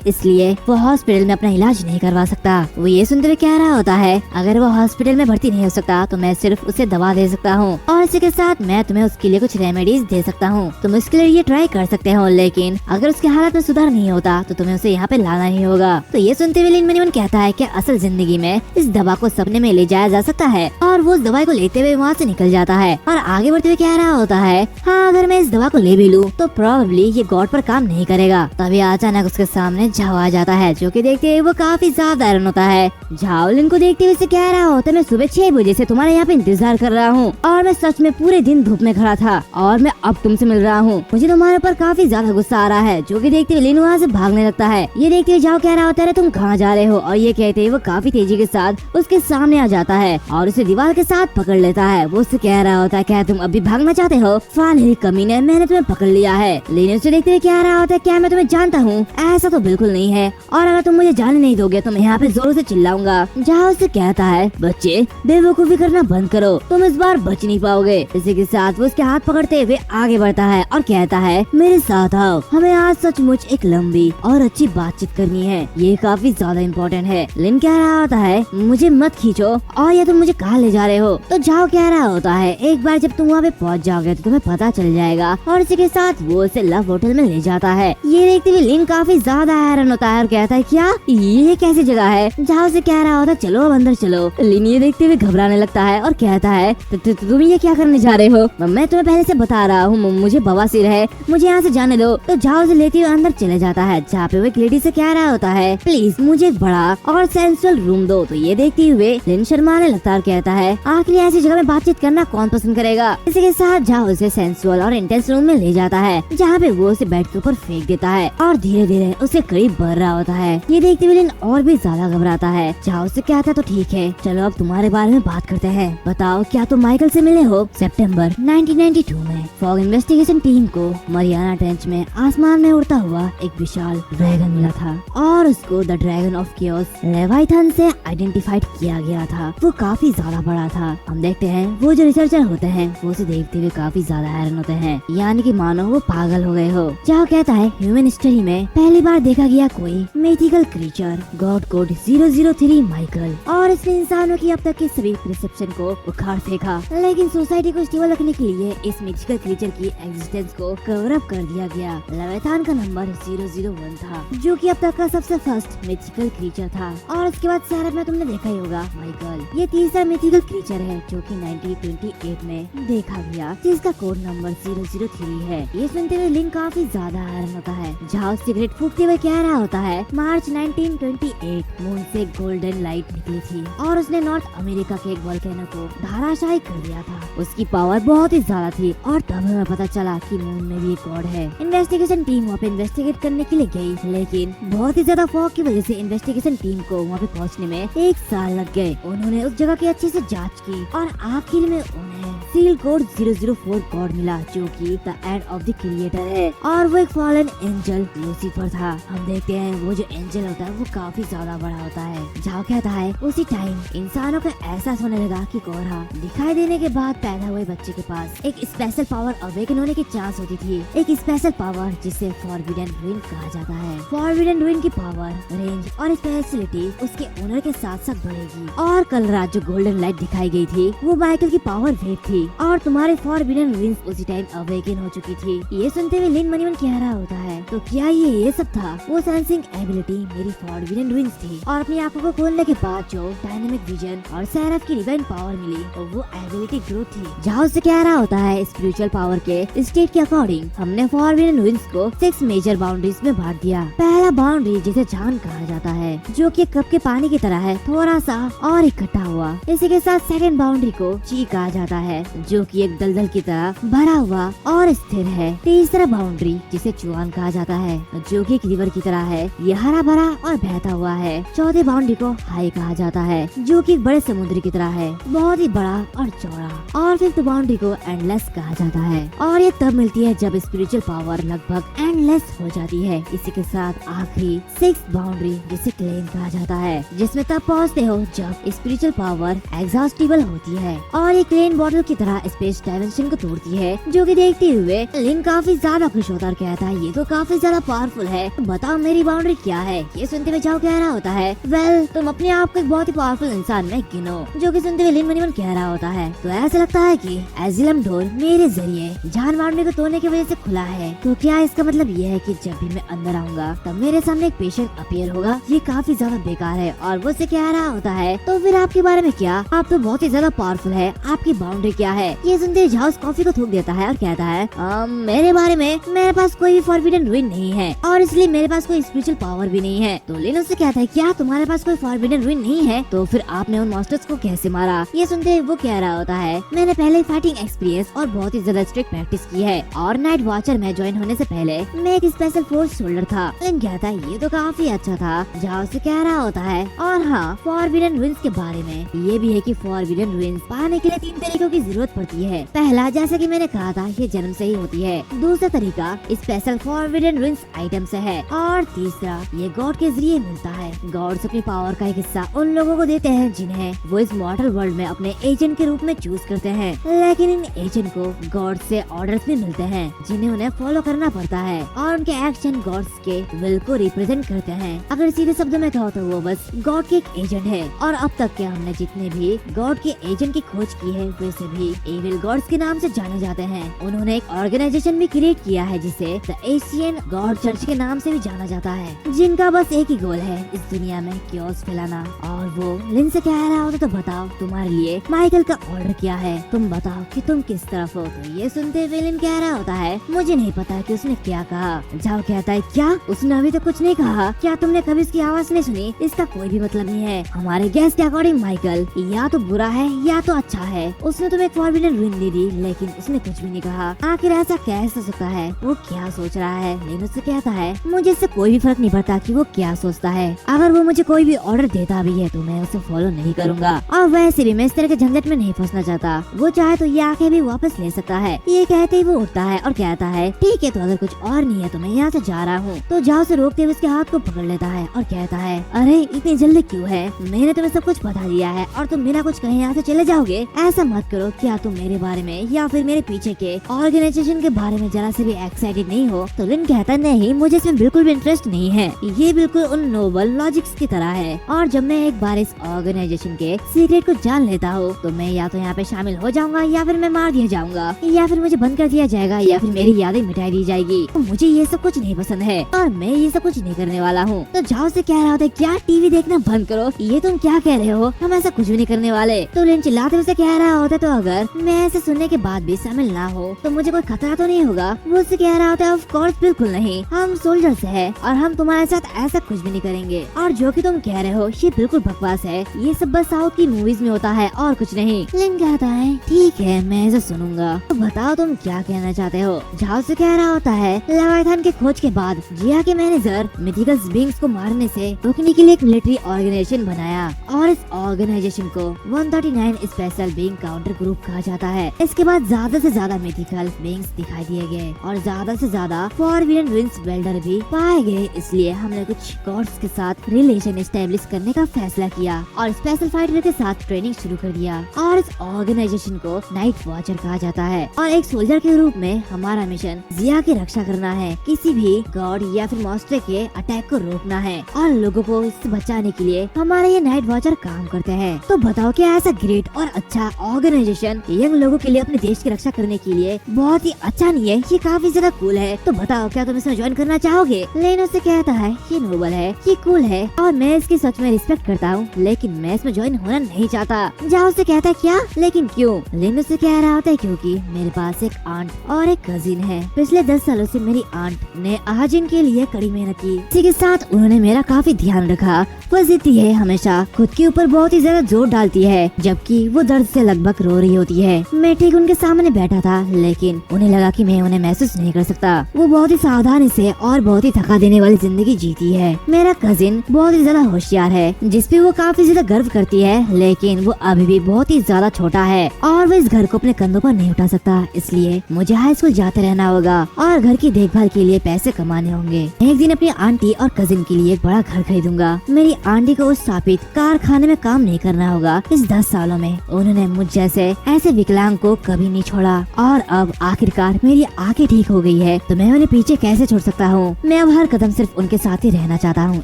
[SPEAKER 1] इसलिए वो हॉस्पिटल में अपना इलाज नहीं करवा सकता। वो ये सुनते हुए कह रहा होता है अगर वो हॉस्पिटल में भर्ती नहीं हो सकता तो मैं सिर्फ उसे दवा दे सकता हूँ और इसी के साथ मैं तुम्हें उसके लिए कुछ रेमेडीज दे सकता हूँ। तुम इसके लिए ये ट्राई कर सकते हो लेकिन अगर उसके हालत में सुधार नहीं होता तो तुम्हें उसे यहाँ पे लाना ही होगा। तो ये सुनते हुए लिन मनीमन कहता है कि असल जिंदगी में इस दवा को सपने में ले जाया जा सकता है और वो उस दवाई को लेते हुए वहाँ से निकल जाता है और आगे बढ़ते हुए कह रहा होता है हाँ अगर मैं इस दवा को ले भी लूँ तो प्रोबेबली ये गॉड पर काम नहीं करेगा। तभी अचानक उसके सामने झाओ आ जाता है जो कि देखते हुए वो काफी ज्यादा हैरान होता है। झाओ लिन को देखते हुए कह रहा होता है मैं सुबह 6 बजे से तुम्हारे यहाँ पे इंतजार कर रहा हूँ और मैं सच में पूरे दिन धूप में खड़ा था और मैं अब तुमसे मिल रहा हूँ। मुझे तुम्हारे ऊपर काफी ज्यादा गुस्सा आ रहा है। जो कि देखते हुए लिन वहाँ से भागने लगता है। ये देखते हुए झाओ कह रहा होता है तुम कहाँ जा रहे हो और ये कहते हुए वो काफी तेजी के साथ उसके सामने आ जाता है और उसे दीवार के साथ पकड़ लेता है। वो उससे कह रहा होता है क्या तुम अभी भागना चाहते हो? फालतू कमीने, मैंने तुम्हें पकड़ लिया है। लिन उसे देखते हुए कह रहा होता है क्या मैं तुम्हें जानता हूँ? ऐसा तो बिल्कुल नहीं है और अगर तुम मुझे जाने नहीं दोगे तो मैं यहाँ पे जोरों से चिल्लाऊंगा। झाओ उससे कहता है बच्चे बेवकूफी करना बंद करो, तुम इस बार बच नहीं पाओगे। इसी के साथ वो उसके हाथ पकड़ते हुए आगे बढ़ता है और कहता है मेरे साथ आओ, हमें आज सचमुच एक लंबी और अच्छी बातचीत करनी है, ये काफी ज्यादा इम्पोर्टेंट है। लिन कह रहा होता है मुझे मत खींचो और या तुम मुझे कहाँ ले जा रहे हो? तो झाओ कह रहा होता है एक बार जब तुम वहाँ पे पहुँच जाओगे तो तुम्हें पता चल जाएगा और इसी के साथ वो उसे लव होटल में ले जाता है। ये देखते हुए लिन काफी ज्यादा हैरान होता है और कहता है क्या ये कैसी जगह है? झाओ से कह रहा होता है चलो अब अंदर चलो। लिन ये देखते हुए घबराने लगता है और कहता है तुम ये क्या करने जा रहे हो? मैं तुम्हें पहले से बता रहा हूँ मुझे बवासीर है, मुझे यहाँ से जाने दो। तो झाओ से लेते हुए अंदर चले जाता है जहाँ पे वो एक लेडी से कह रहा होता है प्लीज मुझे एक बड़ा और सेंसुअल रूम दो। तो ये देखते हुए लिन शर्माने लगता है और कहता है आखिर ऐसी जगह में बातचीत करना कौन पसंद करेगा। इसी के साथ झाओ उसे सेंसुअल और इंटेंस रूम में ले जाता है जहाँ पे वो उसे बेड के ऊपर फेंक देता है और धीरे धीरे उसके करीब बढ़ रहा होता है। ये देखते हुए लिन और भी ज्यादा घबराता है। झाओ से कहता है तो ठीक है चलो अब तुम्हारे बारे में बात करते हैं, बताओ क्या तुम माइकल से मिले हो? सितंबर 1992 में फॉग इन्वेस्टिगेशन टीम को मरियाना ट्रेंच में आसमान में उड़ता हुआ एक विशाल ड्रैगन मिला था और उसको the dragon of chaos Leviathan से आइडेंटिफाइड किया गया था। वो काफी ज्यादा बड़ा था। हम देखते हैं वो जो रिसर्चर होते हैं वो उसे देखते हुए काफी ज्यादा हैरान होते हैं, यानी कि मानो वो पागल हो गए हो। झाओ कहता है ह्यूमन हिस्ट्री में पहली बार देखा गया कोई mythical creature God code 003 Michael और इसने इंसानों की अब तक की सभी परसेप्शन को उखाड़ फेंका, लेकिन सोसाइटी को स्टेबल रखने के लिए इस मिथिकल क्रीचर की एग्जिस्टेंस को कवर अप कर दिया गया। लेविथान का नंबर 001 था जो कि अब तक का सबसे फर्स्ट मिथिकल क्रीचर था और उसके बाद सेरेफ में तुमने देखा ही होगा माइकल। ये तीसरा मिथिकल क्रीचर है जो कि 1928 में देखा गया जिसका कोड नंबर 003 है। ये सुनते हुए लिन काफी ज्यादा हैरान होता है। झाओ सिगरेट फूकते हुए कह रहा होता है मार्च 1928 मून से गोल्डन लाइट निकली थी और उसने नॉर्थ अमेरिका के एक वोल्केनो को धराशायी कर दिया था। उसकी पावर बहुत ही ज्यादा थी और तब हमें पता चला कि मून में भी एक गॉड है। इन्वेस्टिगेशन टीम वहाँ पे इन्वेस्टिगेट करने के लिए गई, लेकिन बहुत ही ज्यादा फॉग की वजह से इन्वेस्टिगेशन टीम को वहाँ पे पहुँचने में 1 साल लग गए। उन्होंने उस जगह की अच्छे से जाँच की और आखिर में उन्हें सील कोड 004 गॉड मिला जो कि the end of the creator है और वो एक फॉलन एंजल लूसीफर था। हम देखते हैं वो जो एंजल होता है वो काफी ज्यादा बड़ा होता है। झाओ कहता है उसी टाइम इंसानों का एहसास होने लगा कि कोहरा दिखाई देने के बाद पैदा हुए बच्चे के पास एक स्पेशल पावर अवेकन होने की चांस होती थी, एक स्पेशल पावर जिसे फॉरबिडन विंड कहा जाता है। फॉरबिडन विंड की पावर, रेंज और स्पेशलिटी उसके ओनर के साथ साथ बढ़ेगी और कल रात जो गोल्डन लाइट दिखाई गई थी वो माइकल की पावर वेव थी और तुम्हारे फॉरबिडन विंड्स उसी टाइम अवेकन हो चुकी थी। ये सुनते हुए लिन मनीमन कह रहा होता है तो क्या ये सब था? वो सेंसिंग एबिलिटी मेरी फॉरबिडन विंड्स थी और अपनी आंखों को खोलने के बाद जो डायनामिक विजन और सेरेफ की डिवाइन पावर मिली तो वो एबिलिटी ग्रोथ थी। झाओ से कह रहा होता है स्पिरिचुअल पावर के स्टेट के अकॉर्डिंग हमने फॉरबिडन विंड्स को 6 मेजर बाउंड्रीज में बांट दिया। पहला बाउंड्री जिसे जान कहा जाता है जो कि कप के पानी की तरह है, थोड़ा सा और इकट्ठा हुआ। इसी के साथ सेकंड बाउंड्री को ची कहा जाता है जो कि एक दलदल की तरह भरा हुआ और स्थिर है। तीसरा बाउंड्री जिसे चुआन कहा जाता है, जो कि एक रिवर की तरह है, ये हरा भरा और बहता हुआ है। चौथे बाउंड्री को हाई कहा जाता है, जो कि एक बड़े समुद्र की तरह है, बहुत ही बड़ा और चौड़ा। और फिफ्थ बाउंड्री को एंडलेस कहा जाता है, और ये तब मिलती है जब स्पिरिचुअल पावर लगभग एंडलेस हो जाती है। इसी के साथ आखिरी सिक्स्थ बाउंड्री जिसे क्लेम कहा जाता है, जिसमें तब पहुँचते हो जब स्पिरिचुअल पावर एग्जॉस्टिबल होती है और ये क्लेन बॉटल की तरह स्पेस डायमेंशन को तोड़ती है, जो कि देखते हुए लिन काफी ज्यादा खुश होता है, कहता है ये तो काफी ज्यादा पावरफुल है, बताओ मेरी बाउंड्री क्या है। ये सुनते हुए जाओ कह रहा होता है, वेल तुम अपने आप को एक बहुत ही पावरफुल इंसान में गिनो, जो कि सुनते हुए लिन मनी मन कह रहा होता है, तो ऐसा लगता है कि एजिलम डोर मेरे जरिए जान बाउंड्री को तोड़ने की वजह से खुला है, तो क्या इसका मतलब ये है कि जब भी मैं अंदर आऊंगा तब मेरे सामने एक पेशेंट अपीयर होगा। ये काफी ज्यादा बेकार है। और वो से कह रहा होता है, तो फिर आपके बारे में क्या, आप तो बहुत ही ज्यादा पावरफुल है, आपकी बाउंड्री क्या है। ये सुनते जाओ कॉफी को थूक देता है और कहता है, मेरे बारे में मेरे पास कोई भी फॉरबिडन रुइन नहीं है और इसलिए मेरे पास कोई स्पिरिचुअल पावर भी नहीं है। तो लिन उससे कहता है, क्या तुम्हारे पास कोई फॉरबिडन रुइन नहीं है, तो फिर आपने उन मास्टर्स को कैसे मारा। ये सुनते वो कह रहा होता है, मैंने पहले फाइटिंग एक्सपीरियंस और बहुत ही ज्यादा स्ट्रिक्ट प्रैक्टिस की है और नाइट वॉचर में ज्वाइन होने से पहले मैं एक स्पेशल फोर्स सोल्जर था। लिन कहता है, ये तो काफी अच्छा था। जाओ से कह रहा होता है, और हाँ फॉरबिडन रुइंस के बारे में ये भी है कि फॉरबिडन रुइंस पाने के लिए 3 तरीकों की जरूरत पड़ती है। पहला, जैसे कि मैंने कहा था, ये जन्म से ही होती है। दूसरा तरीका स्पेशल फॉरबिडन रुइंस आइटम से है और तीसरा ये गॉड के जरिए मिलता है। गॉड्स अपनी पावर का एक हिस्सा उन लोगों को देते हैं जिन्हें वो इस मॉडल वर्ल्ड में अपने एजेंट के रूप में चूज करते हैं, लेकिन इन एजेंट को गॉड से ऑर्डर्स भी मिलते हैं जिन्हें उन्हें फॉलो करना पड़ता है और उनके एक्शन गॉड्स के विल को रिप्रेजेंट करते हैं। अगर सीधे शब्दों में कहो तो वो बस गॉड के एक एजेंट है। और अब तक के हमने जितने भी गॉड के एजेंट की खोज की है वे सभी एविल गॉड्स के नाम से जाने जाते हैं। उन्होंने एक ऑर्गेनाइजेशन भी क्रिएट किया है जिसे द एशियन गॉड चर्च के नाम से भी जाना जाता है, जिनका बस एक ही गोल है, इस दुनिया में क्योस फैलाना। और वो लिन से कह रहा होता, तो बताओ तुम्हारे लिए माइकल का ऑर्डर क्या है, तुम बताओ कि तुम किस तरफ हो। तो ये सुनते हुए लिन कह रहा होता है, मुझे नहीं पता कि उसने क्या कहा। जाओ कहता है, क्या उसने अभी तो कुछ नहीं कहा, क्या तुमने कभी इसकी आवाज नहीं सुनी, इसका कोई भी मतलब नहीं है। हमारे गेस के अकॉर्डिंग माइकल या तो बुरा है या तो अच्छा है। उसने तुम्हें एक फॉरबिडन रुइन दे दी लेकिन उसने कुछ भी नहीं कहा। आखिर ऐसा कैसे हो सकता है, वो क्या सोच रहा है। लेकिन उससे कहता है, मुझे इससे कोई भी फर्क नहीं पड़ता कि वो क्या सोचता है। अगर वो मुझे कोई भी ऑर्डर देता भी है तो मैं उसे फॉलो नहीं करूंगा और वैसे भी मैं इस तरह के झंझट में नहीं फंसना चाहता। वो चाहे तो ये आंखें भी वापस ले सकता है। ये कहते ही वो उठता है और कहता है, ठीक है तो अगर कुछ और नहीं है तो मैं यहाँ से जा रहा हूँ। तो जाओ से रोकते हुए उसके हाथ को पकड़ लेता है और कहता है, अरे इतनी जल्दी क्यों है, मैंने तुम्हें सब कुछ बता दिया है और तुम बिना कुछ कहे यहाँ से चले जाओगे। ऐसा मत करो। क्या तुम मेरे बारे में या फिर मेरे पीछे के ऑर्गेनाइजेशन के बारे में जरा से भी एक्साइटेड नहीं हो। तो लिन कहता, नहीं मुझे इसमें बिल्कुल भी इंटरेस्ट नहीं है, ये बिल्कुल उन नोबल लॉजिक्स की तरह है और जब मैं एक बार इस ऑर्गेनाइजेशन के सीक्रेट को जान लेता हूँ तो मैं या तो यहाँ पे शामिल हो जाऊंगा या फिर मैं मार दिया जाऊंगा या फिर मुझे बंद कर दिया जाएगा या फिर मेरी यादें मिटाई दी जाएगी। तो मुझे ये सब कुछ नहीं पसंद है और मैं ये सब कुछ नहीं करने वाला हूँ। तो जाओ से कह रहा होता है, क्या टीवी देखना बंद करो, ये तुम क्या कह रहे हो, हम ऐसा कुछ भी नहीं करने वाले। तो लिन चिल्लाते हुए कह रहा होता है, तो अगर मैं ऐसे सुनने के बाद भी शामिल ना हो तो मुझे कोई खतरा तो नहीं होगा। वो उससे कह रहा होता है, ऑफ कोर्स बिल्कुल नहीं, हम सोल्जर्स हैं और हम तुम्हारे साथ ऐसा कुछ भी नहीं करेंगे और जो कि तुम कह रहे हो ये बिल्कुल बकवास है, ये सब बस साउथ की मूवीज में होता है और कुछ नहीं। लिन कहता है, ठीक है मैं ऐसा सुनूंगा, तो बताओ तुम क्या कहना चाहते हो। झाओ से कह रहा होता है, लेविथान के खोज के बाद जिया के मैनेजर मिथिकल बीइंग्स को मारने से रोकने के लिए एक मिलिट्री ऑर्गेनाइजेशन बनाया और इस ऑर्गेनाइजेशन को 139 स्पेशल बीइंग काउंटर ग्रुप कहा जाता है। इसके बाद ज्यादा से ज्यादा मिथिकल बीइंग्स दिखाई दिए गए और ज्यादा से ज्यादा फॉरबिडन रुइंस बिल्डर भी पाए गए, इसलिए हमने कुछ गॉड्स के साथ रिलेशन एस्टेब्लिश करने का फैसला किया और स्पेशल फाइटर के साथ ट्रेनिंग शुरू कर दिया। और इस ऑर्गेनाइजेशन को नाइट वॉचर कहा जाता है और एक सोल्जर के रूप में हमारा मिशन जिया की रक्षा करना है, किसी भी गॉड या फिर मॉन्स्टर के अटैक को रोकना है और लोगों को इससे बचाने के लिए हमारे ये नाइट वॉचर काम करते हैं। तो बताओ क्या ऐसा ग्रेट और अच्छा ऑर्गेनाइजेशन यंग लोगों के लिए अपने देश की रक्षा करने के लिए बहुत ही अच्छा नहीं है, ये काफी ज्यादा कूल है। तो बताओ क्या तुम इसमें ज्वाइन करना चाहोगे। लेनो से कहता है, ये नोबल है, ये कूल है और मैं इसकी सच में रिस्पेक्ट करता हूँ, लेकिन मैं इसमें ज्वाइन होना नहीं चाहता। जाओ से कहता है, क्या लेकिन क्यों। लेनो से कह रहा होता है, क्योंकि मेरे पास एक आंट और एक कजिन है। पिछले 10 सालों से मेरी आंट ने आजिन के लिए कड़ी मेहनत की, इसी के साथ उन्होंने मेरा काफी ध्यान रखा वो जिद्दी है, हमेशा खुद के ऊपर बहुत ही ज्यादा जोर डालती है, जबकि वो दर्द से लगभग रो रही होती है। मैं ठीक उनके सामने बैठा था, लेकिन उन्हें लगा कि मैं उन्हें महसूस नहीं कर सकता। वो बहुत ही सावधानी से और बहुत ही थका देने वाली जिंदगी जीती है। मेरा कजिन बहुत ही ज्यादा होशियार है, जिसपे वो काफी ज्यादा गर्व करती है, लेकिन वो अभी भी बहुत ही ज्यादा छोटा है और वो इस घर को अपने कंधों पर नहीं उठा सकता। इसलिए मुझे हाई स्कूल जाते रहना होगा और घर की देखभाल के लिए पैसे कमाने होंगे। एक दिन अपनी आंटी और कजिन के लिए एक बड़ा घर खरीदूंगा। मेरी आंटी को उस स्थापित कारखाने में काम नहीं करना होगा। इस 10 सालों में उन्होंने मुझ जैसे ऐसे विकलांग को कभी नहीं छोड़ा और अब आखिरकार मेरी आंखें ठीक हो गई है, तो मैं उन्हें पीछे कैसे छोड़ सकता हूँ। मैं अब हर कदम सिर्फ उनके साथ ही रहना चाहता हूँ,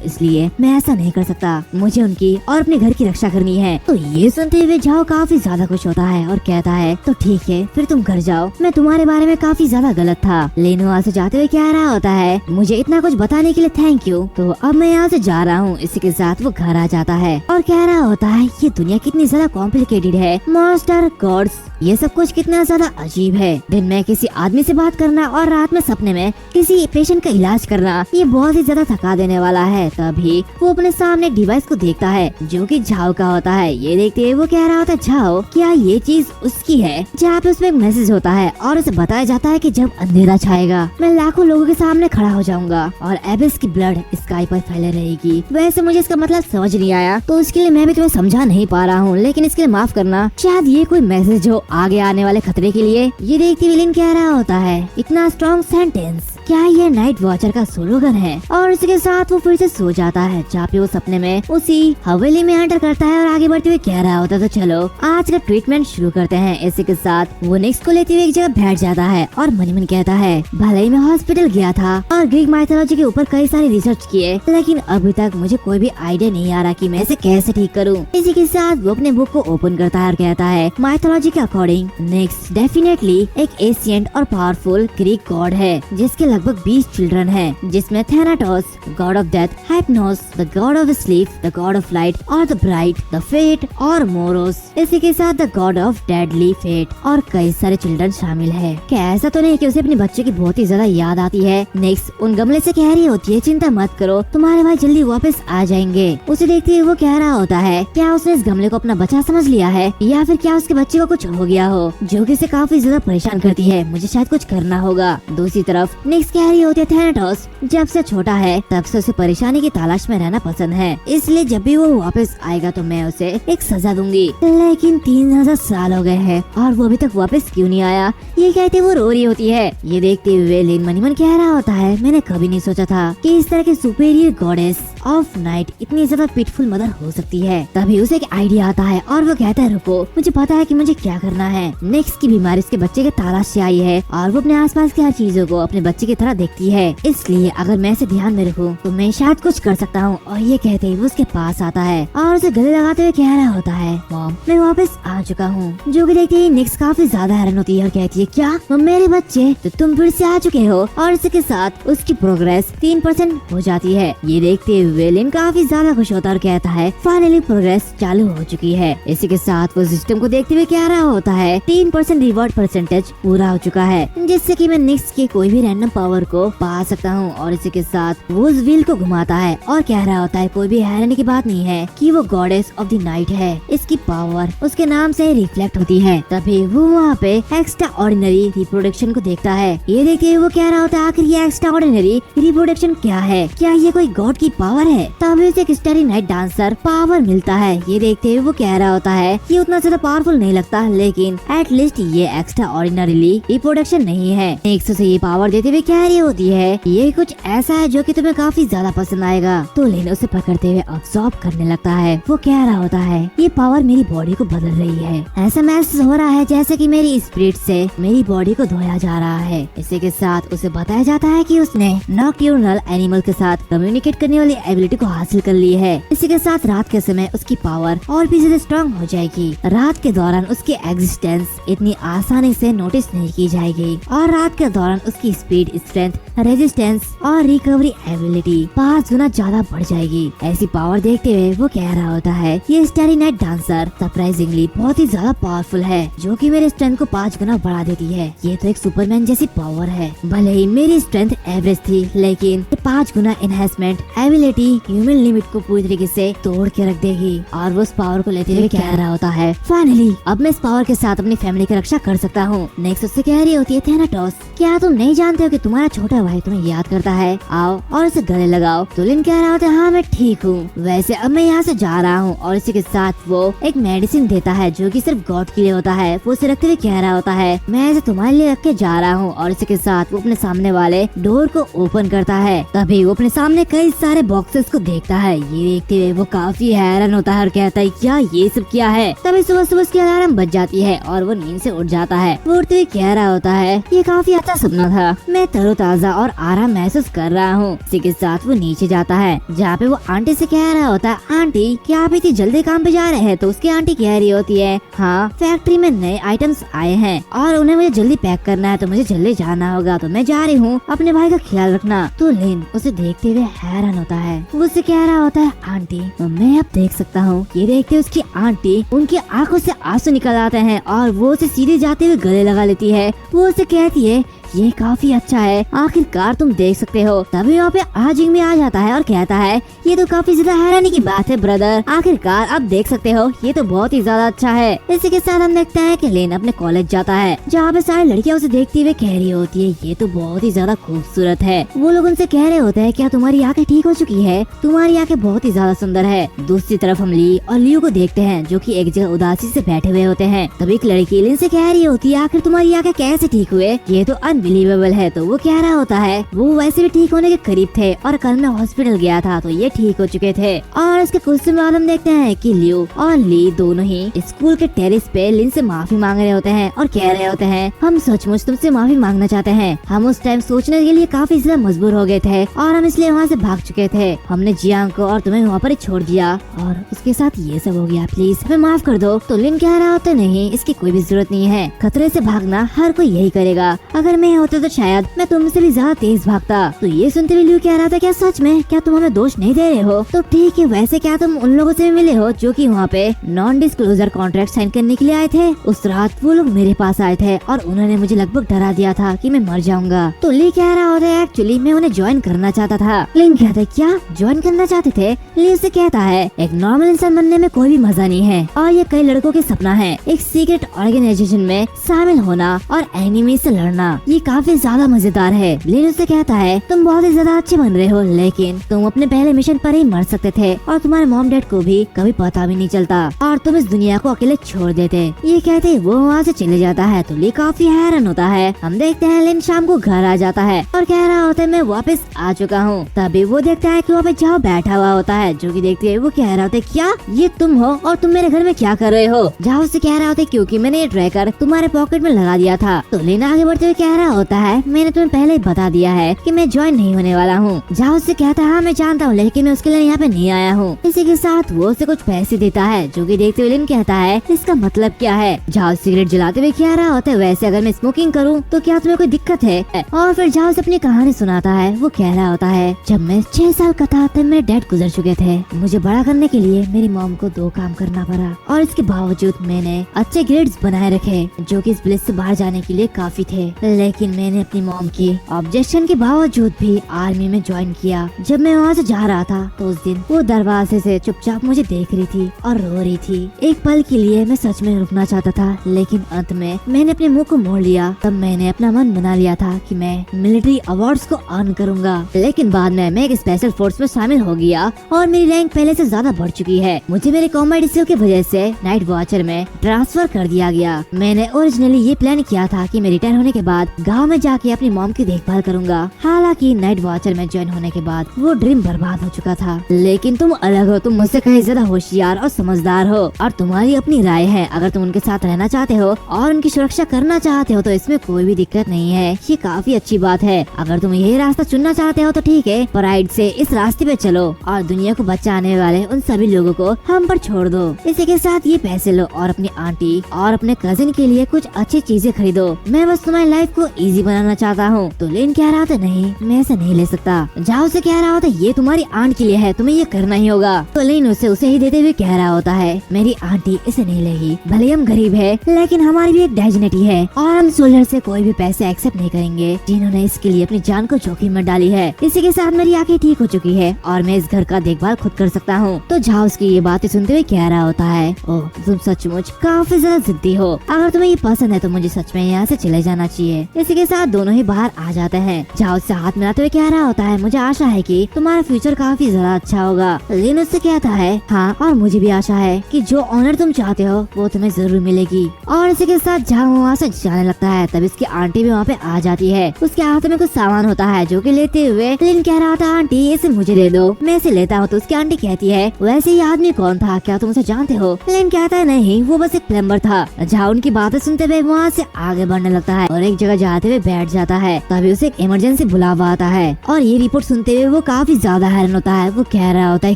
[SPEAKER 1] इसलिए मैं ऐसा नहीं कर सकता। मुझे उनकी और अपने घर की रक्षा करनी है। तो ये सुनते हुए झाओ काफी ज्यादा खुश होता है और कहता है, तो ठीक है, फिर तुम घर जाओ। मैं तुम्हारे बारे में काफी ज्यादा गलत था। लेनो वहाँ से जाते हुए कह रहा होता है, मुझे इतना कुछ बताने के लिए थैंक यू। तो अब मैं यहाँ से जा रहा हूँ। इसी के साथ वो घर आ जाता है और कह रहा होता है, ये दुनिया कितनी ज्यादा कॉम्प्लिकेटेड है। मॉन्स्टर, गॉड्स, ये सब कुछ कितना ज्यादा अजीब है। दिन में किसी आदमी से बात करना और रात में सपने में किसी पेशेंट का इलाज करना, ये बहुत ही ज्यादा थका देने वाला है। तभी वो अपने सामने डिवाइस को देखता है जो कि झाओ का होता है। ये देखते हुए वो कह रहा होता है, झाओ, क्या ये चीज उसकी है? जहाँ पे उसमें एक मैसेज होता है और उसे बताया जाता है कि जब अंधेरा छाएगा मैं लाखों लोगों के सामने खड़ा हो जाऊंगा और एबिस की ब्लड स्काई पर फैले रहेगी। वैसे मुझे इसका मतलब समझ नहीं आया, तो उसके लिए मैं भी तुम्हें समझा नहीं पा रहा हूँ, लेकिन इसके लिए माफ करना। शायद ये कोई मैसेज हो आगे आने वाले खतरे के लिए। ये देखती विलिन कह रहा होता है, इतना स्ट्रॉन्ग सेंटेंस, क्या ये नाइट वॉचर का स्लोगन है? और इसके साथ वो फिर से सो जाता है, जहाँ पे वो सपने में उसी हवेली में एंटर करता है और आगे बढ़ते हुए कह रहा होता है, तो चलो आज का ट्रीटमेंट शुरू करते हैं। इसी के साथ वो निक्स को लेते हुए एक जगह बैठ जाता है और मन ही मन कहता है, भले ही मैं हॉस्पिटल गया था और ग्रीक माइथोलॉजी के ऊपर कई सारी रिसर्च किए, लेकिन अभी तक मुझे कोई भी आइडिया नहीं आ रहा कि मैं इसे कैसे ठीक करूँ। इसी के साथ वो अपने बुक को ओपन करता है और कहता है, माइथोलॉजी के अकॉर्डिंग निक्स डेफिनेटली एक एशियंट और पावरफुल ग्रीक गॉड है, जिसके लगभग 20 चिल्ड्रन हैं, जिसमें Thanatos, god of death, Hypnos, the god of sleep, the god of light और द ब्राइट, द फेट और मोरोस। इसी के साथ the god of deadly fate और कई सारे चिल्ड्रन शामिल है। क्या ऐसा तो नहीं कि उसे अपने बच्चे की बहुत ही ज्यादा याद आती है? निक्स उन गमले से कह रही होती है, चिंता मत करो, तुम्हारे भाई जल्दी वापस आ जाएंगे। उसे देखते हुए वो कह रहा होता है, क्या उसने इस गमले को अपना बच्चा समझ लिया है या फिर क्या उसके बच्चे को कुछ हो गया हो, जो कि उसे काफी ज्यादा परेशान करती है। मुझे शायद कुछ करना होगा। दूसरी तरफ निक्स कह रही होती है, थैनाटोस जब से छोटा है तब से उसे परेशानी की तलाश में रहना पसंद है, इसलिए जब भी वो वापस आएगा तो मैं उसे एक सजा दूंगी। लेकिन 3000 साल हो गए हैं और वो अभी तक वापस क्यों नहीं आया? ये कहते वो रो रही होती है। ये देखते हुए लिन मनी मन कह रहा होता है, मैंने कभी नहीं सोचा था कि इस तरह की सुपीरियर गॉडेस ऑफ नाइट इतनी ज्यादा पिटफुल मदर हो सकती है। तभी उसे एक आइडिया आता है और वो कहता है, रुको, मुझे पता है कि मुझे क्या करना है। नेक्स्ट की बीमारी उसके बच्चे के तलाश से आई है और वो अपने आसपास की हर चीजों को अपने बच्चे की तरह देखती है, इसलिए अगर मैं इसे ध्यान में रखूं तो मैं शायद कुछ कर सकता हूँ। और ये कहते ही वो उसके पास आता है और उसे गले लगाते हुए कह रहा होता है, मॉम मैं वापस आ चुका हूँ। जो कि देखते ही निक्स काफी ज्यादा हैरान होती है और कहती है, क्या मेरे बच्चे, तो तुम फिर से आ चुके हो? और इसके साथ उसकी प्रोग्रेस 3% हो जाती है। ये देखते हुए लिन काफी ज्यादा खुश होता है और कहता है, फाइनली प्रोग्रेस चालू हो चुकी है। इसी के साथ वो सिस्टम को देखते हुए कह रहा होता है, 3% रिवॉर्ड परसेंटेज पूरा हो चुका है, जिससे कि मैं निक्स के कोई भी रैंडम पावर को पा सकता हूँ। और इसी के साथ वो उस व्हील को घुमाता है और कह रहा होता है, कोई भी हैरानी की बात नहीं है कि वो गॉडेस ऑफ द नाइट है, इसकी पावर उसके नाम से रिफ्लेक्ट होती है। तभी वो वहाँ पे एक्स्ट्रा ऑर्डिनरी रिप्रोडक्शन को देखता है। ये देखते हुए वो कह रहा होता है, आखिर ये एक्स्ट्रा ऑर्डिनरी रिप्रोडक्शन क्या है? क्या ये कोई गॉड की पावर है? तभी उसे एक स्टारी नाइट डांसर पावर मिलता है। ये देखते हुए वो कह रहा होता है, ये उतना ज्यादा पावरफुल नहीं लगता, लेकिन एटलीस्ट ये एक्स्ट्रा ऑर्डिनरी रिप्रोडक्शन नहीं है। नेक्स्ट उसे ये पावर देते हुए कह रही होती है, ये कुछ ऐसा है जो कि तुम्हें काफी ज्यादा पसंद आएगा। तो लेन उसे पकड़ते हुए ऑब्जॉर्ब करने लगता है। वो कह रहा होता है, ये पावर मेरी बॉडी को बदल रही है, ऐसा महसूस हो रहा है जैसे कि मेरी स्पिरिट से मेरी बॉडी को धोया जा रहा है। इसी के साथ उसे बताया जाता है कि उसने नॉक्टर्नल एनिमल के साथ कम्युनिकेट करने वाली एबिलिटी को हासिल कर ली है। इसी के साथ रात के समय उसकी पावर और भी ज्यादा स्ट्रॉन्ग हो जाएगी। रात के दौरान उसकी एग्जिस्टेंस इतनी आसानी से नोटिस नहीं की जाएगी और रात के दौरान उसकी स्पीड स्ट्रेंथ, रेजिस्टेंस और रिकवरी एबिलिटी 5 गुना ज्यादा बढ़ जाएगी। ऐसी पावर देखते हुए वो कह रहा होता है ये स्टारी नाइट डांसर सरप्राइजिंगली बहुत ही ज्यादा पावरफुल है, जो कि मेरे स्ट्रेंथ को 5 गुना बढ़ा देती है। ये तो एक सुपरमैन जैसी पावर है। भले ही मेरी स्ट्रेंथ एवरेज थी, लेकिन 5 गुना एनहेंसमेंट एबिलिटी ह्यूमन लिमिट को पूरी तरीके से तोड़ के रख देगी। और वो उस पावर को लेते हुए कह रहा होता है फाइनली अब मैं इस पावर के साथ अपनी फैमिली की रक्षा कर सकता हूँ। नेक्स्ट उससे कह रही होती है थैनाटोस, क्या तुम नहीं जानते हो कि तुम्हारा छोटा भाई तुम्हें याद करता है, आओ और उसे गले लगाओ। तो लिन कह रहा होता है हाँ मैं ठीक हूँ, वैसे अब मैं यहाँ से जा रहा हूँ। और इसी के साथ वो एक मेडिसिन देता है जो कि सिर्फ गॉड के लिए होता है। वो उसे रखते हुए कह रहा होता है मैं इसे तुम्हारे लिए रख के जा रहा हूँ। और इसी के साथ वो अपने सामने वाले डोर को ओपन करता है। तभी वो अपने सामने कई सारे बॉक्सेस को देखता है। ये देखते हुए वो काफी हैरान होता है और कहता है क्या ये सब क्या है। तभी सुबह सुबह उसकी अलार्म बज जाती है और वो नींद से उठ जाता है। वो उठते हुए कह रहा होता है ये काफी अच्छा सपना था, मैं तरोताजा और आराम महसूस कर रहा हूँ। इसी के साथ वो नीचे जाता है जहाँ पे वो आंटी से कह रहा होता है आंटी क्या आप इतनी जल्दी काम पे जा रहे हैं। तो उसकी आंटी कह रही होती है हाँ फैक्ट्री में नए आइटम्स आए हैं और उन्हें मुझे जल्दी पैक करना है, तो मुझे जल्दी जाना होगा, तो मैं जा रही हूँ, अपने भाई का ख्याल रखना। तो लिन उसे देखते हुए हैरान होता है। वो उसे कह रहा होता है आंटी मैं अब देख सकता हूँ। ये देखते हुए उसकी आंटी उनकी आंखों से आंसू निकल आते हैं और वो उसे सीधे जाते हुए गले लगा लेती है। वो उसे कहती है ये काफी अच्छा है, आखिरकार तुम देख सकते हो। तभी वहाँ पे आजिंग भी आ जाता है और कहता है ये तो काफी ज्यादा हैरानी की बात है ब्रदर, आखिरकार अब देख सकते हो, ये तो बहुत ही ज्यादा अच्छा है। इसी के साथ हम देखते हैं कि लेन अपने कॉलेज जाता है जहाँ पे सारी लड़कियां उसे देखते हुए कह रही होती है ये तो बहुत ही ज्यादा खूबसूरत है। वो लोग उनसे कह रहे होते हैं क्या तुम्हारी आंखें ठीक हो चुकी है, तुम्हारी आंखें बहुत ही ज्यादा सुंदर है। दूसरी तरफ हम ली और लियो को देखते हैं जो की एक जगह उदासी से बैठे हुए होते हैं। तभी एक लड़की लिन से कह रही होती है आखिर तुम्हारी आंखें कैसे ठीक हुए, ये तो अनबिलीवेबल है। तो वो कह रहा होता है वो वैसे भी ठीक होने के करीब थे और कल मैं हॉस्पिटल गया था तो ये ठीक हो चुके थे। और इसके कुछ समय बाद हम देखते हैं कि लियो और ली दोनों ही स्कूल के टेरिस पे लिन से माफी मांग रहे होते हैं और कह रहे होते हैं हम सचमुच तुमसे माफी मांगना चाहते हैं। हम उस टाइम सोचने के लिए काफी ज्यादा मजबूर हो गए थे और हम इसलिए वहाँ से भाग चुके थे। हमने जियांग को और तुम्हें वहाँ पर ही छोड़ दिया और उसके साथ ये सब हो गया, प्लीज हमें माफ कर दो। तो लिन कह रहा होता नहीं इसकी कोई भी जरूरत नहीं है, खतरे से भागना हर कोई यही करेगा, अगर मैं होता तो शायद मैं तुमसे भी ज्यादा तेज भागता। तो ये सुनते हुए लियो कह रहा था क्या सच में, क्या तुम हमें दोष नहीं दे रहे हो। तो ठीक है वैसे क्या तुम उन लोगों से मिले हो जो कि वहाँ पे नॉन डिस्क्लोजर कॉन्ट्रैक्ट साइन करने के लिए आए थे। उस रात वो लोग मेरे पास आए थे और उन्होंने मुझे लगभग डरा दिया था कि मैं मर जाऊंगा। तो ली कह रहा होता है एक्चुअली मैं उन्हें ज्वाइन करना चाहता था। लिन कहता है क्या ज्वाइन करना चाहते थे। ली उसे कहता है एक नॉर्मल इंसान बनने में कोई भी मजा नहीं है और ये कई लड़कों के सपना है, एक सीक्रेट ऑर्गेनाइजेशन में शामिल होना और एनिमी से लड़ना, ये काफी ज्यादा मजेदार है। लिन उससे कहता है तुम बहुत ही ज्यादा अच्छे बन रहे हो, लेकिन तुम अपने पहले मिशन पर ही मर सकते थे और तुम्हारे मॉम डैड को भी कभी पता भी नहीं चलता और तुम इस दुनिया को अकेले छोड़ देते। ये कहते वो वहाँ से चले जाता है। तो ली काफी हैरान होता है। हम देखते हैं लिन शाम को घर आ जाता है और कह रहा होता है मैं वापस आ चुका हूँ। तभी वो देखता है कि वहाँ पे जाओ बैठा हुआ होता है जो कि देखते हुए वो कह रहा होता है क्या ये तुम हो और तुम मेरे घर में क्या कर रहे हो। जाओ से कह रहा होता है क्योंकि मैंने ये ट्रैकर तुम्हारे पॉकेट में लगा दिया था। तो लिन आगे बढ़ते हुए कह रहा होता है मैंने तुम्हें पहले ही बता दिया है कि मैं ज्वाइन नहीं होने वाला हूँ। जाओ से कहता है हाँ मैं जानता हूँ लेकिन मैं उसके लिए यहाँ पे नहीं आया हूँ। इसी के साथ वो उसे कुछ पैसे देता है जो कि देखते हुए लिन कहता है इसका मतलब क्या है। जाओ सिगरेट जलाते हुए कह रहा होता है वैसे अगर मैं स्मोकिंग करूँ तो क्या तुम्हें कोई दिक्कत है। और फिर जाओ से अपनी कहानी सुनाता है। वो कह रहा होता है जब मैं 6 साल का था तब मेरे डैड गुजर चुके थे, मुझे बड़ा करने के लिए मेरी मॉम को 2 काम करना पड़ा और इसके बावजूद मैंने अच्छे ग्रेड्स बनाए रखे जो कि इस विलेज से बाहर जाने के लिए काफी थे, लेकिन मैंने अपनी मॉम की ऑब्जेक्शन के बावजूद भी आर्मी में ज्वाइन किया। जब मैं वहाँ से जा रहा था तो उस दिन वो दरवाजे से चुपचाप मुझे देख रही थी और रो रही थी। एक पल के लिए मैं सच में रुकना चाहता था लेकिन अंत में मैंने अपने मुंह को मोड़ लिया। तब मैंने अपना मन बना लिया था कि मैं मिलिट्री अवार्ड्स को अर्न करूंगा, लेकिन बाद में मैं एक स्पेशल फोर्स में शामिल हो गया और मेरी रैंक पहले से ज्यादा बढ़ चुकी है। मुझे मेरे कॉम्बैट स्किल की वजह से नाइट वॉचर में ट्रांसफर कर दिया गया। मैंने ओरिजिनली ये प्लान किया था कि मैं रिटायर होने के बाद गाँव में जाके अपनी मॉम की देखभाल करूंगा। हालांकि नाइट वॉचर में ज्वाइन होने के बाद वो ड्रीम बर्बाद हो चुका था। लेकिन तुम अलग हो, तुम मुझसे कहीं ज्यादा होशियार और समझदार हो और तुम्हारी अपनी राय है। अगर तुम उनके साथ रहना चाहते हो और उनकी सुरक्षा करना चाहते हो तो इसमें कोई भी दिक्कत नहीं है, ये काफी अच्छी बात है। अगर तुम यही रास्ता चुनना चाहते हो तो ठीक है, प्राइड से इस रास्ते पे चलो और दुनिया को बचाने वाले उन सभी लोगों को हम पर छोड़ दो। इसी के साथ ये पैसे लो और अपनी आंटी और अपने कजिन के लिए कुछ अच्छी चीजें खरीदो। मैं बस तुम्हारी लाइफ को इजी बनाना चाहता हूँ। तो लिन कह रहा था नहीं, मैं इसे नहीं ले सकता। जाओ से कह रहा होता ये तुम्हारी आंट के लिए है, तुम्हें ये करना ही होगा। तो लिन उसे ही देते हुए कह रहा होता है मेरी आंटी इसे नहीं लेगी, भले हम गरीब है लेकिन हमारी भी एक डेजिनेटी है और हम सोल्जर से कोई भी पैसे एक्सेप्ट नहीं करेंगे जिन्होंने इसके लिए अपनी जान को जोखिम में डाली है। इसी के साथ मेरी आंखें ठीक हो चुकी है और मैं इस घर का देखभाल खुद कर सकता हूँ। तो जाओ उसकी ये बातें सुनते हुए कह रहा होता है ओह तुम सचमुच काफी ज्यादा जिद्दी हो, अगर तुम्हें ये पसंद है तो मुझे सच में यहाँ से चले जाना चाहिए। इसी के साथ दोनों ही बाहर आ जाते हैं। जाओ उससे हाथ मिलाते हुए कह रहा होता है मुझे आशा है कि तुम्हारा फ्यूचर काफी ज्यादा अच्छा होगा। लिन उससे कहता है हाँ और मुझे भी आशा है कि जो ऑनर तुम चाहते हो वो तुम्हें जरूर मिलेगी। और इसी के साथ जाओ वहाँ से जाने लगता है। तब इसकी आंटी भी वहाँ पे आ जाती है। उसके हाथ में कुछ सामान होता है जो कि लेते हुए लिन कह रहा था आंटी इसे मुझे दे दो, मैं इसे लेता हूँ। तो उसकी आंटी कहती है वैसे ये आदमी कौन था, क्या तुम उसे जानते हो? लिन कहता है नहीं वो बस एक प्लम्बर था। जाओ उनकी बातें सुनते हुए वहाँ से आगे बढ़ने लगता है और एक जगह जाते हुए बैठ जाता है। तभी उसे एक इमरजेंसी बुलावा आता है और ये रिपोर्ट सुनते हुए वो काफी ज्यादा हैरान होता है। वो कह रहा होता है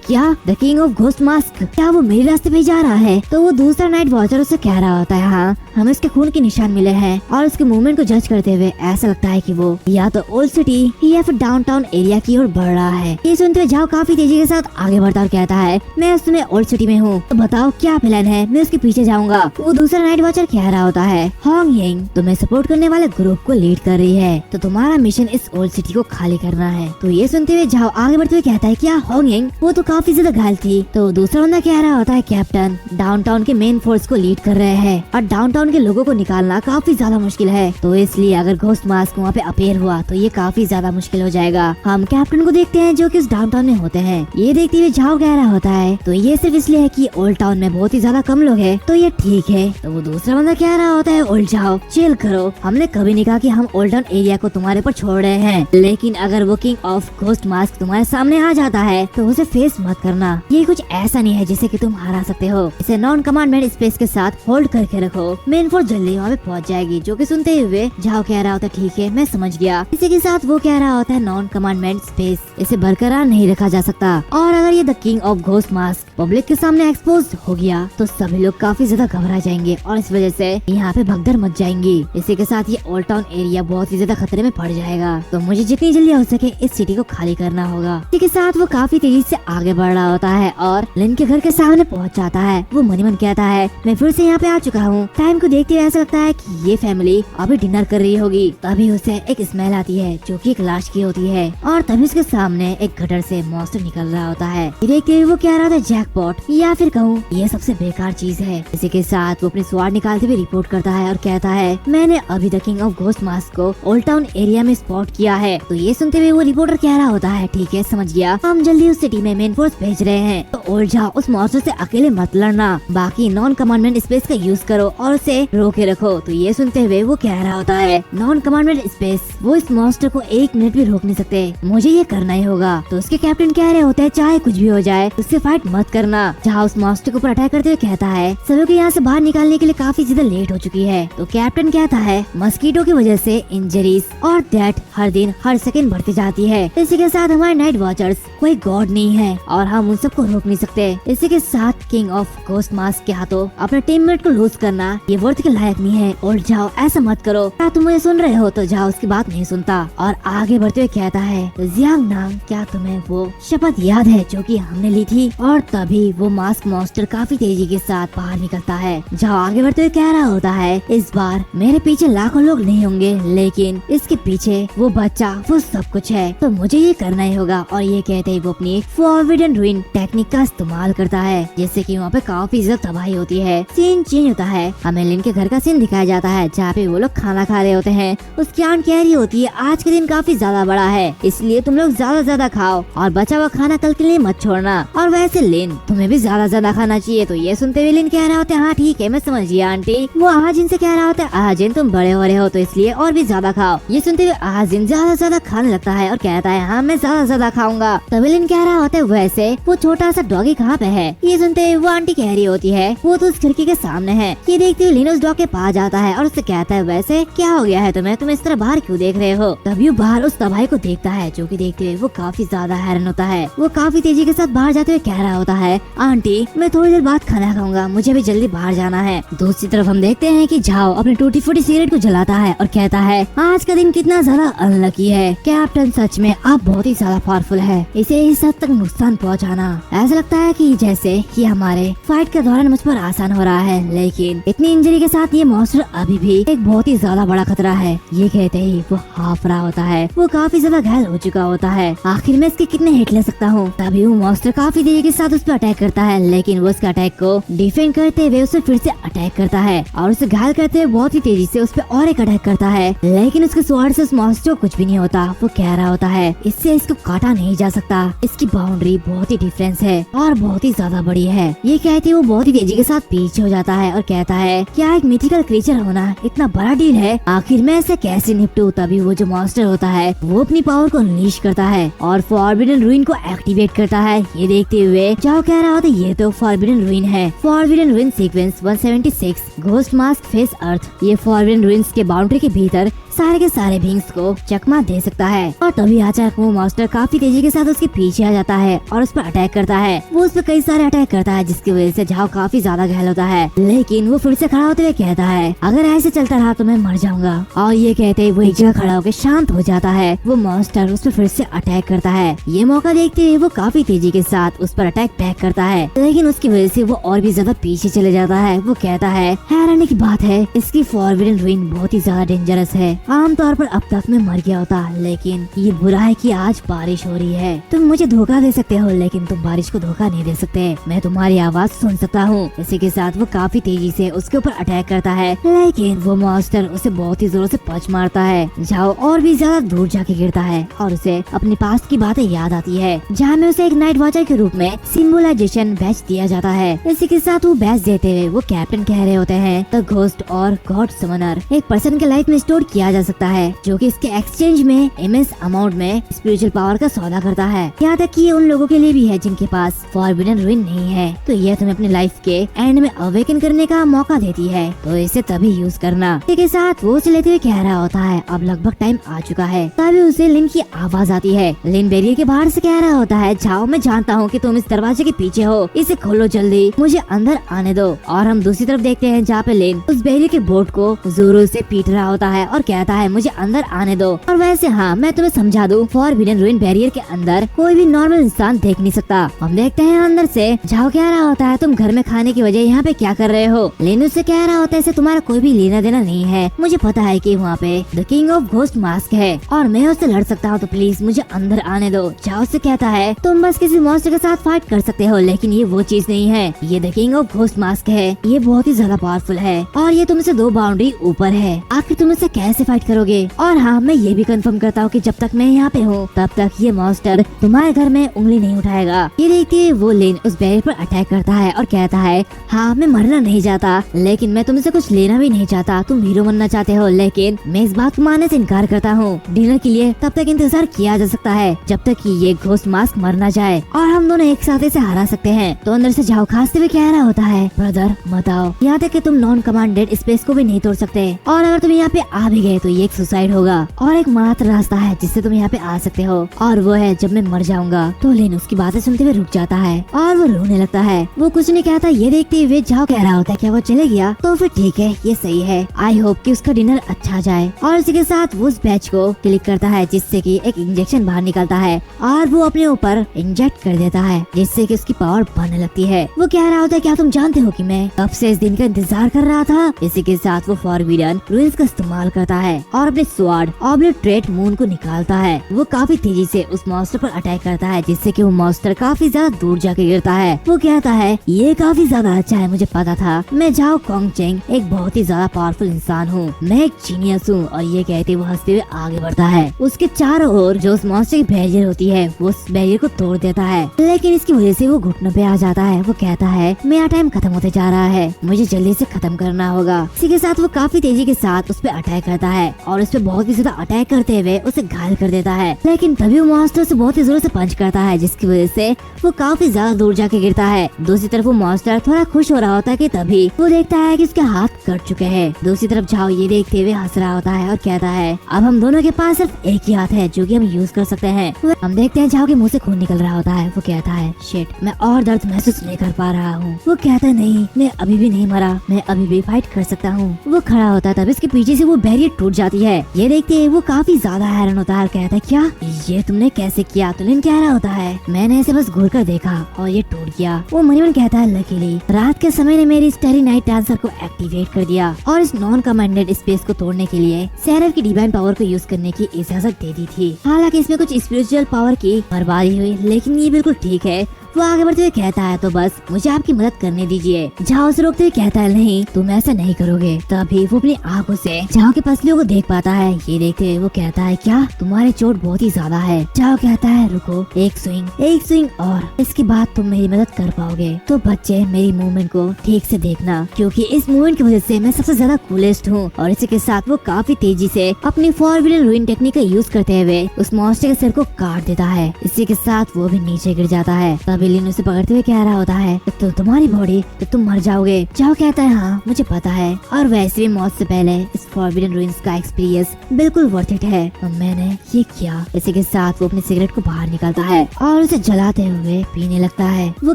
[SPEAKER 1] क्या the king of ghost mask, क्या वो मेरे रास्ते पे जा रहा है? तो वो दूसरा नाइट वॉचर उसे कह रहा होता है हाँ हमें उसके खून के निशान मिले हैं और उसके मूवमेंट को जज करते हुए ऐसा लगता है कि वो या तो ओल्ड सिटी या फिर डाउनटाउन एरिया की ओर बढ़ रहा है। ये सुनते हुए जाओ काफी तेजी के साथ आगे बढ़ता और कहता है मैं उस समय ओल्ड सिटी में हूँ, तो बताओ क्या प्लान है, मैं उसके पीछे जाऊंगा। वो दूसरा नाइट वॉचर कह रहा होता है होंग यिंग तुम्हें सपोर्ट करने वाले ग्रुप को लीड कर रही है, तो तुम्हारा मिशन इस ओल्ड सिटी को खाली करना है। तो ये सुनते हुए जाओ आगे बढ़ते हुए कहता है क्या होंग यिंग वो तो काफी ज्यादा घायल थी। तो दूसरा बंदा कह रहा होता है कैप्टन डाउनटाउन के मेन फोर्स को लीड कर रहे हैं और डाउनटाउन के लोगों को निकालना काफी ज्यादा मुश्किल है, तो इसलिए अगर घोस्ट मास्क वहाँ पे अपेयर हुआ तो ये काफी ज्यादा मुश्किल हो जाएगा। हम कैप्टन को देखते हैं जो कि इस डाउनटाउन में होते हैं। ये देखते हुए जाओ कह रहा होता है तो ये सिर्फ इसलिए है कि ओल्ड टाउन में बहुत ही ज्यादा कम लोग हैं, तो ये ठीक है। तो वो दूसरा बंदा कह रहा होता है ओल्ड जाओ चिल करो, हमने कभी नहीं कहा कि हम ओल्ड टाउन एरिया को तुम्हारे पर छोड़ रहे हैं, लेकिन अगर वो किंग ऑफ घोस्ट मास्क तुम्हारे सामने आ जाता है तो उसे फेस मत करना। ये कुछ ऐसा नहीं है जिसे कि तुम हरा सकते हो, इसे नॉन कमांडमेंट स्पेस के साथ होल्ड करके रखो, मेन फोर्स जल्दी वहाँ पे पहुँच जाएगी। जो कि सुनते हुए जाओ कह रहा होता है ठीक है मैं समझ गया। इसी के साथ वो कह रहा होता है नॉन कमांडमेंट स्पेस इसे बरकरार नहीं रखा जा सकता और अगर ये the king of ghost mask public के सामने एक्सपोज हो गया तो सभी लोग काफी ज्यादा घबरा जाएंगे और इस वजह से यहाँ पे भगदड़ मच जाएंगी। इसी के साथ ये ओल्ड टाउन एरिया बहुत ही ज्यादा खतरे में पड़ जाएगा, तो मुझे जितनी जल्दी हो सके इस सिटी को खाली करना होगा। इसी के साथ वो काफी तेजी से आगे बढ़ रहा होता है और लिन के घर के सामने पहुँच जाता है। वो मनी मन कहता है मैं फिर से यहाँ पे आ चुका हूँ। टाइम को देखते हुए ऐसा लगता है कि ये फैमिली अभी डिनर कर रही होगी। तभी उसे एक स्मेल आती है जो कि एक लाश की होती है और तभी उसके सामने एक गटर से मॉन्स्टर निकल रहा होता है। देखते हुए वो कह रहा था जैकपॉट या फिर कहूँ ये सबसे बेकार चीज है। इसी के साथ वो अपनी स्वाड निकालते हुए रिपोर्ट करता है और कहता है मैंने अभी the king of ghost mask को ओल्ड टाउन एरिया में स्पॉट किया है। तो ये सुनते हुए वो रिपोर्टर कह रहा होता है ठीक है समझ गया, हम जल्दी उस सिटी में मेन फोर्स भेज रहे हैं, तो ओल्ड जाओ उस मॉन्स्टर से अकेले मत लड़ना, बाकी नॉन कमांडमेंट स्पेस का यूज करो और उसे रोके रखो। तो ये सुनते हुए वो कह रहा होता है नॉन कमांडमेंट स्पेस वो इस मॉन्स्टर को 1 मिनट भी रोक नहीं सकते, मुझे ये करना ही होगा। तो उसके कैप्टन कह रहे होते हैं चाहे कुछ भी हो जाए उससे फाइट मत करना। जहाँ उस मॉन्स्टर के ऊपर अटैक करते हुए कहता है सभी को यहाँ से बाहर निकालने के लिए काफी ज्यादा लेट हो चुकी है। तो कैप्टन कहता है मस्कीटो की वजह से इंजरीज और डेथ हर दिन हर सेकंड बढ़ती जाती है। इसी के साथ हमारे नाइट वॉचर्स कोई गॉड नहीं है और हम उन सबको रोक नहीं सकते। इसी के साथ किंग ऑफ घोस्ट मास्क के हाथों अपने टीममेट को लूज करना ये वर्थ के लायक नहीं है। और जाओ ऐसा मत करो, क्या तुम मुझे सुन रहे हो? तो जाओ उसकी बात नहीं सुनता और आगे बढ़ते हुए कहता है जियांग नाम क्या तुम्हें वो शपथ याद है जो कि हमने ली थी? और तभी वो मास्क मॉन्स्टर काफी तेजी के साथ बाहर निकलता है। जाओ आगे बढ़ते हुए कह रहा होता है इस बार मेरे पीछे लाखों लोग नहीं होंगे लेकिन इसके पीछे वो बच्चा वो सब कुछ है, तो मुझे ये करना ही होगा। और ये कहते ही वो अपनी फॉरवर्ड रूइन टेक्निक का इस्तेमाल करता है जिससे कि वहाँ पे काफी ज्यादा तबाही होती है। सीन चेंज होता है, हमें लिन के घर का सीन दिखाया जाता है जहाँ पे वो लोग खाना खा रहे होते हैं। उसकी आंट कह रही होती है आज के दिन काफी ज्यादा बड़ा है इसलिए तुम लोग ज्यादा खाओ और बचा हुआ खाना कल के लिए मत छोड़ना, और वैसे लिन तुम्हें भी ज्यादा खाना चाहिए। तो ये सुनते हुए लिन कह रहा होता है हाँ ठीक है मैं समझ गया आंटी। वो आजिन से कह रहा होता है आजिन तुम बड़े हो रहे हो तो इसलिए और भी ज्यादा खाओ। ये सुनते हुए आजिन ज्यादा खाने लगता है और कहता है हाँ मैं ज्यादा खाऊंगा। तभी लिन कह रहा होता है वैसे वो छोटा सा डॉगी कहाँ पे है? ये सुनते हुए वो आंटी कह रही होती है वो तो उस खिड़की के सामने है। ये देखते हुए लिन उस डॉग के पास जाता है और उससे कहता है वैसे क्या हो गया है तुम्हें, तुम इस तरह बाहर क्यों देख रहे हो। तभी वो बाहर उस तबाही को देखता है, जो कि देखते हुए वो काफी ज्यादा हैरान होता है। वो काफी तेजी के साथ बाहर जाते हुए कह रहा होता है आंटी मैं थोड़ी देर बाद खाना खाऊंगा, मुझे भी जल्दी बाहर जाना है। दूसरी तरफ हम देखते हैं कि झाओ अपनी टूटी फूटी सिगरेट को जलाता है और कहता है आज का दिन कितना ज्यादा अनलकी है कैप्टन, सच में आप बहुत ही ज्यादा पावरफुल है, इसे इस हद तक नुकसान पहुंचाना ऐसा लगता है कि जैसे ये हमारे फाइट के दौरान मुझ पर आसान हो रहा है, लेकिन इतनी इंजरी के साथ ये मॉन्स्टर अभी भी एक बहुत ही ज्यादा बड़ा खतरा है। ये कहते ही वो हाफ रहा होता है, वो काफी ज्यादा घायल हो चुका होता है। आखिर में इसके कितने हिट ले सकता हूँ। तभी वो मॉन्स्टर काफी देरी के साथ उस पर अटैक करता है, लेकिन वो उसके अटैक को डिफेंड करते हुए उसे फिर से अटैक करता है और उसे घायल करते हुए बहुत ही तेजी से उस पर और एक अटैक करता है, लेकिन उसके स्वॉर्ड से उस मॉन्स्टर को कुछ भी नहीं होता। वो कह रहा होता है इससे इसको काटा नहीं जा सकता, इसकी बाउंड्री बहुत ही डिफरेंस है और बहुत ही ज्यादा बड़ी है। ये कहते वो बहुत ही तेजी के साथ पीछे हो जाता है और कहता है क्या एक मिथिकल क्रीचर होना इतना बड़ा डील है, आखिर मैं ऐसे कैसे निपटूं। तभी वो जो मॉन्स्टर होता है वो अपनी पावर को अनलीश करता है और फॉरबिडन रूइन को एक्टिवेट करता है। ये देखते हुए जाओ कह रहा होता है ये तो फॉरबिडन रूइन है। Forbidden ruin sequence 176 ghost mask face earth, ये फॉरबिडन रूइंस के बाउंड्री के भीतर सारे के सारे बींग्स को चकमा दे सकता है। और तभी अचानक वो मॉन्स्टर काफी तेजी के साथ उसके पीछे आ जाता है और उस पर अटैक करता है। वो उस पर कई सारे अटैक करता है जिसकी वजह से झाओ काफी ज्यादा घायल होता है, लेकिन वो फिर से खड़ा होते हुए कहता है अगर ऐसे चलता रहा तो मैं मर जाऊंगा। और ये कहते ही वो एक जगह खड़ा होकर शांत हो जाता है। वो मॉन्स्टर उस पर फिर से अटैक करता है। ये मौका देखते हुए वो काफी तेजी के साथ उस पर अटैक बैक करता है, लेकिन उसकी वजह से वो और भी ज्यादा पीछे चले जाता है। वो कहता है हैरानी की बात है इसकी फॉरबिडन रूइन बहुत ही ज्यादा डेंजरस है, आमतौर पर अब तक मैं मर गया होता, लेकिन ये बुरा है कि आज बारिश हो रही है। तुम मुझे धोखा दे सकते हो लेकिन तुम बारिश को धोखा नहीं दे सकते, मैं तुम्हारी आवाज सुन सकता हूँ। इसी के साथ वो काफी तेजी से उसके ऊपर अटैक करता है, लेकिन वो मॉन्स्टर उसे बहुत ही जोरों से पंच मारता है। झाओ और भी ज्यादा दूर जाके गिरता है और उसे अपने पास की बातें याद आती है, जहाँ में उसे एक नाइट वॉचर के रूप में सिंबलाइजेशन बैच दिया जाता है। इसी के साथ वो बैच देते हुए वो कैप्टन कह रहे होते हैं द घोस्ट और गॉड समनर एक पर्सन के लाइफ में स्टोर किया जा सकता है, जो कि इसके एक्सचेंज में इमेंस अमाउंट में स्पिरिचुअल पावर का सौदा करता है। यहाँ तक कि ये उन लोगों के लिए भी है जिनके पास फॉरबिडन रूइन नहीं है, तो ये तुम्हें अपने लाइफ के एंड में अवेकन करने का मौका देती है, तो इसे तभी यूज करना। इसी के साथ वो चलते हुए कह रहा होता है अब लगभग टाइम आ चुका है। तभी उसे लिन की आवाज आती है। लिन बैरियर के बाहर से कह रहा होता है जाओ मैं जानता हूँ कि तुम इस दरवाजे के पीछे हो, इसे खोलो जल्दी, मुझे अंदर आने दो। और हम दूसरी तरफ देखते हैं जहाँ पे लिन उस बैरियर के बोर्ड को जोरों से पीट रहा होता है और कहता है मुझे अंदर आने दो। और वैसे हाँ मैं तुम्हें समझा दूं, फॉरबिडन रूइन बैरियर के अंदर कोई भी नॉर्मल इंसान देख नहीं सकता। हम देखते हैं अंदर से झाओ कह रहा होता है तुम घर में खाने की वजह यहाँ पे क्या कर रहे हो। लेन उससे कह रहा होता है तुम्हारा कोई भी लेना देना नहीं है, मुझे पता है कि वहाँ पे the king of ghost mask है और मैं उससे लड़ सकता हूँ, तो प्लीज मुझे अंदर आने दो। झाओ से कहता है तुम बस किसी मॉन्स्टर के साथ फाइट कर सकते हो, लेकिन ये वो चीज नहीं है, ये the king of ghost mask है, ये बहुत ही ज्यादा पावरफुल है और ये तुमसे 2 बाउंड्री ऊपर है, आखिर तुम इससे कैसे फाइट करोगे। और हाँ मैं ये भी कंफर्म करता हूँ कि जब तक मैं यहाँ पे हूँ तब तक ये मॉन्स्टर तुम्हारे घर में उंगली नहीं उठाएगा। ये देखते वो लिन उस बैरियर पर अटैक करता है और कहता है हाँ मैं मरना नहीं चाहता, लेकिन मैं तुमसे कुछ लेना भी नहीं चाहता, तुम हीरो बनना चाहते हो, लेकिन मैं इस बात को मानने से इनकार करता हूँ। डिनर के लिए तब तक इंतजार किया जा सकता है जब तक कि ये घोस्ट मास्क मर ना जाए और हम दोनों एक साथ इसे हरा सकते हैं। तो अंदर से झाओ खांसते हुए कह रहा होता है ब्रदर मत आओ, यहाँ तक कि तुम नॉन कमांडेड स्पेस को भी नहीं तोड़ सकते, और अगर तुम यहाँ पे आ भी गए तो ये एक सुसाइड होगा और एक मात्र रास्ता है जिससे तुम यहाँ पे आ सकते हो, और वो है जब मैं मर जाऊंगा। तो लिन उसकी बातें सुनते हुए रुक जाता है और वो रोने लगता है। वो कुछ नहीं कहता। ये देखते हुए झाओ कह रहा होता है क्या वो चले गया, तो फिर ठीक है ये सही है, आई होप कि उसका डिनर अच्छा जाए। और उसी के साथ वो उस बैच को क्लिक करता है जिससे कि एक इंजेक्शन बाहर निकलता है और वो अपने ऊपर इंजेक्ट कर देता है जिससे कि उसकी पावर बढ़ने लगती है। वो कह रहा होता है क्या तुम जानते हो कि मैं कब से इस दिन का इंतजार कर रहा था। इसी के साथ वो फॉरबिडन रूइंस का इस्तेमाल करता है और अपने स्वॉर्ड ऑब्लिटरेट मून को निकालता है। वो काफी तेजी से उस मॉन्स्टर पर अटैक करता है जिससे कि वो मॉन्स्टर काफी ज्यादा दूर जाके गिरता है। वो कहता है ये काफी ज्यादा अच्छा है, मुझे पता था, मैं झाओ कोंगचेंग एक बहुत ही ज्यादा पावरफुल इंसान हूँ, मैं एक जीनियस हूँ। और ये कहते वो हंसते हुए आगे बढ़ता है। उसके चारों ओर जो उस मॉन्स्टर की बैरियर होती है वो उस बैरियर को तोड़ देता है, लेकिन इसकी वजह से वो घुटनों पे आ जाता है। वो कहता है मेरा टाइम खत्म होते जा रहा है, मुझे जल्दी से खत्म करना होगा। इसी के साथ वो काफी तेजी के साथ उस पर अटैक करता है और उस पर बहुत ही ज्यादा अटैक करते हुए उसे घायल कर देता है। लेकिन तभी वो मॉन्स्टर से बहुत ही जोर से पंच करता है, जिसकी वजह से वो काफी ज्यादा दूर जाके गिरता है। दूसरी तरफ वो मॉन्स्टर थोड़ा खुश हो रहा होता है कि तभी वो देखता है कि उसके हाथ कट चुके हैं। दूसरी तरफ झाओ ये देखते हुए हंस रहा होता है और कहता है अब हम दोनों के पास सिर्फ एक ही हाथ है जो कि हम यूज कर सकते हैं। हम देखते हैं झाओ के मुंह से खून निकल रहा होता है। वो कहता है शिट, मैं और दर्द महसूस नहीं कर पा रहा हूँ। वो कहता है नहीं, मैं अभी भी नहीं मरा, मैं अभी भी फाइट कर सकता हूँ। वो खड़ा होता है, तब इसके पीछे से वो बैरियर टूट जाती है। ये देखते ही वो काफी ज्यादा हैरान होता है और कहता है क्या ये तुमने कैसे किया? तो लिन कह रहा होता है मैंने ऐसे बस घूर कर देखा और ये टूट गया। वो मनी मन कहता है लकीली रात के समय ने मेरी स्टेरी नाइट डांसर को एक्टिवेट कर दिया और इस नॉन कमांडेड स्पेस को तोड़ने के लिए सेरेफ की डिवाइन पावर को यूज करने की इजाजत दे दी थी। हालांकि इसमें कुछ स्पिरिचुअल पावर की बर्बादी हुई, लेकिन ये बिल्कुल ठीक है। वो आगे बढ़ते हुए कहता है तो बस मुझे आपकी मदद करने दीजिए। झाओ से रोकते हुए कहता है नहीं, तुम ऐसा नहीं करोगे। तभी वो अपनी आंखों से झाओ की पसलियों को देख पाता है। ये देखते हुए वो कहता है क्या तुम्हारी चोट बहुत ही ज्यादा है। झाओ कहता है रुको, एक स्विंग और इसके बाद तुम मेरी मदद कर पाओगे। तो बच्चे मेरी मूवमेंट को ठीक से देखना, क्योंकि इस मूवमेंट की वजह से मैं सबसे ज्यादा कूलेस्ट हूँ। और इसी के साथ वो काफी तेजी से अपनी फॉरबिडन रूइन टेक्निक का यूज करते हुए उस मॉन्स्टर के सिर को काट देता है। इसी के साथ वो भी नीचे गिर जाता है। तभी लिन उसे पकड़ते हुए कह रहा होता है तो तुम्हारी बॉडी तो तुम मर जाओगे। झाओ कहता है हाँ मुझे पता है, और वैसे भी मौत से पहले इस फॉरबिडन रूइंस का एक्सपीरियंस बिल्कुल वर्थ इट है और मैंने ये किया। इसी के साथ वो अपनी सिगरेट को बाहर निकालता है और उसे जलाते हुए पीने लगता है। वो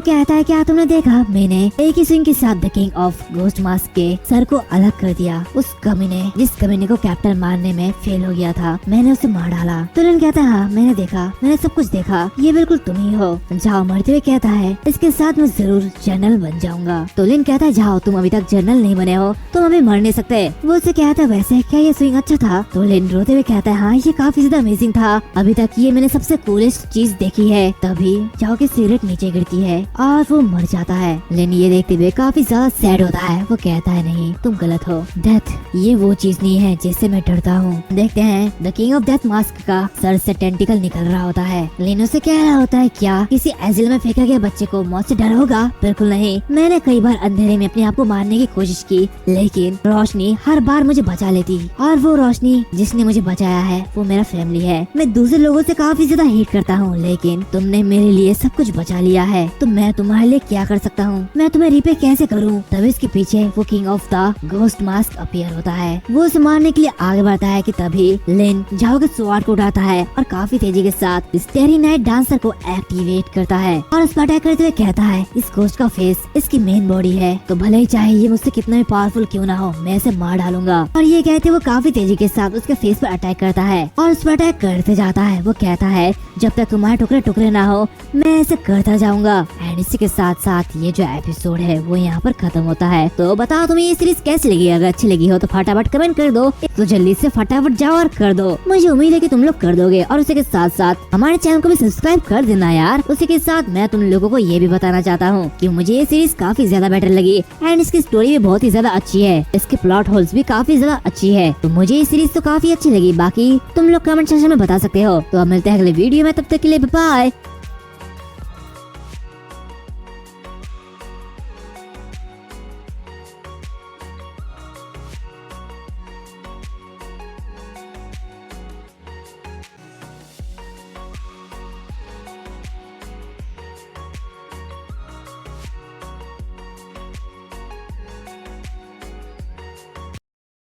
[SPEAKER 1] कहता है क्या तुमने देखा, मैंने एक ही स्विंग के साथ the king of ghost mask के सर को अलग कर दिया। उस कमीने जिस कमीने को कैप्टन मारने में फेल हो गया था, मैंने उसे मार डाला। तो लिन कहता है हाँ मैंने देखा, मैंने सब कुछ देखा, ये बिल्कुल तुम ही हो। झाओ मरते हुए कहता है इसके साथ मैं जरूर जनरल बन जाऊंगा। तो लिन कहता है जाओ तुम अभी तक जनरल नहीं बने हो, तुम हमें मर नहीं सकते। वो उसे कहता है वैसे क्या ये स्विंग अच्छा था? तो लिन रोते हुए कहता है हाँ ये काफी ज्यादा अमेजिंग था, अभी तक ये मैंने सबसे कूलेस्ट चीज देखी है। तभी जाओ की सिगरेट नीचे गिरती है और वो मर जाता है। लिन ये देखते हुए काफी ज्यादा सैड होता है। वो कहता है नहीं तुम गलत हो, डेथ ये वो चीज नहीं है जिससे मैं डरता हूँ। देखते हैं the king of death mask का सर से टेंटिकल निकल रहा होता है। लिन उसे कह रहा होता है क्या किसी एजिल में फेंका गया बच्चे को मौत से डर होगा? बिल्कुल नहीं, मैंने कई बार अंधेरे में अपने आप को मारने की कोशिश की, लेकिन रोशनी हर बार मुझे बचा लेती, और वो रोशनी जिसने मुझे बचाया है वो मेरा फैमिली है। मैं दूसरे लोगों से काफी ज्यादा हेट करता हूँ, लेकिन तुमने मेरे लिए सब कुछ बचा लिया है, तो मैं तुम्हारे लिए क्या कर सकता हूँ? मैं तुम्हें रिपे कैसे करूँ? तभी इसके पीछे वो king of the ghost mask appear होता है। वो उसे मारने के लिए आगे बढ़ता है कि तभी लिन झाओ के स्वॉर्ड को उठाता है और काफी तेजी के साथ स्टेरी नाइट डांसर को एक्टिवेट करता है और उस पर अटैक करते हुए कहता है इस घोस्ट का फेस इसकी मेन बॉडी है, तो भले ही चाहे ये मुझसे कितना भी पावरफुल क्यों ना हो, मैं इसे मार डालूंगा। और ये कहते वो काफी तेजी के साथ उसके फेस पर अटैक करता है और उस पर अटैक करते जाता है। वो कहता है जब तक तुम्हारे टुकड़े टुकड़े ना हो मैं ऐसे करता जाऊंगा। एंड इसी के साथ साथ ये जो एपिसोड है वो यहाँ पर खत्म होता है। तो बताओ तुम्हें ये सीरीज कैसी लगी? अगर अच्छी लगी हो तो फटाफट कमेंट कर दो, तो जल्दी से फटाफट जाओ और कर दो। मुझे उम्मीद है कि तुम लोग कर दोगे, और उसी के साथ साथ हमारे चैनल को भी सब्सक्राइब कर देना यार। उसी के साथ मैं तुम लोगों को ये भी बताना चाहता हूँ कि मुझे ये सीरीज काफी ज्यादा बेटर लगी एंड इसकी स्टोरी भी बहुत ही ज्यादा अच्छी है, इसके प्लॉट होल्स भी काफी ज्यादा अच्छी है। तो मुझे ये सीरीज तो काफी अच्छी लगी, बाकी तुम लोग कमेंट सेक्शन में बता सकते हो। तो अब मिलते हैं अगले वीडियो में, तब तक के लिए बाय।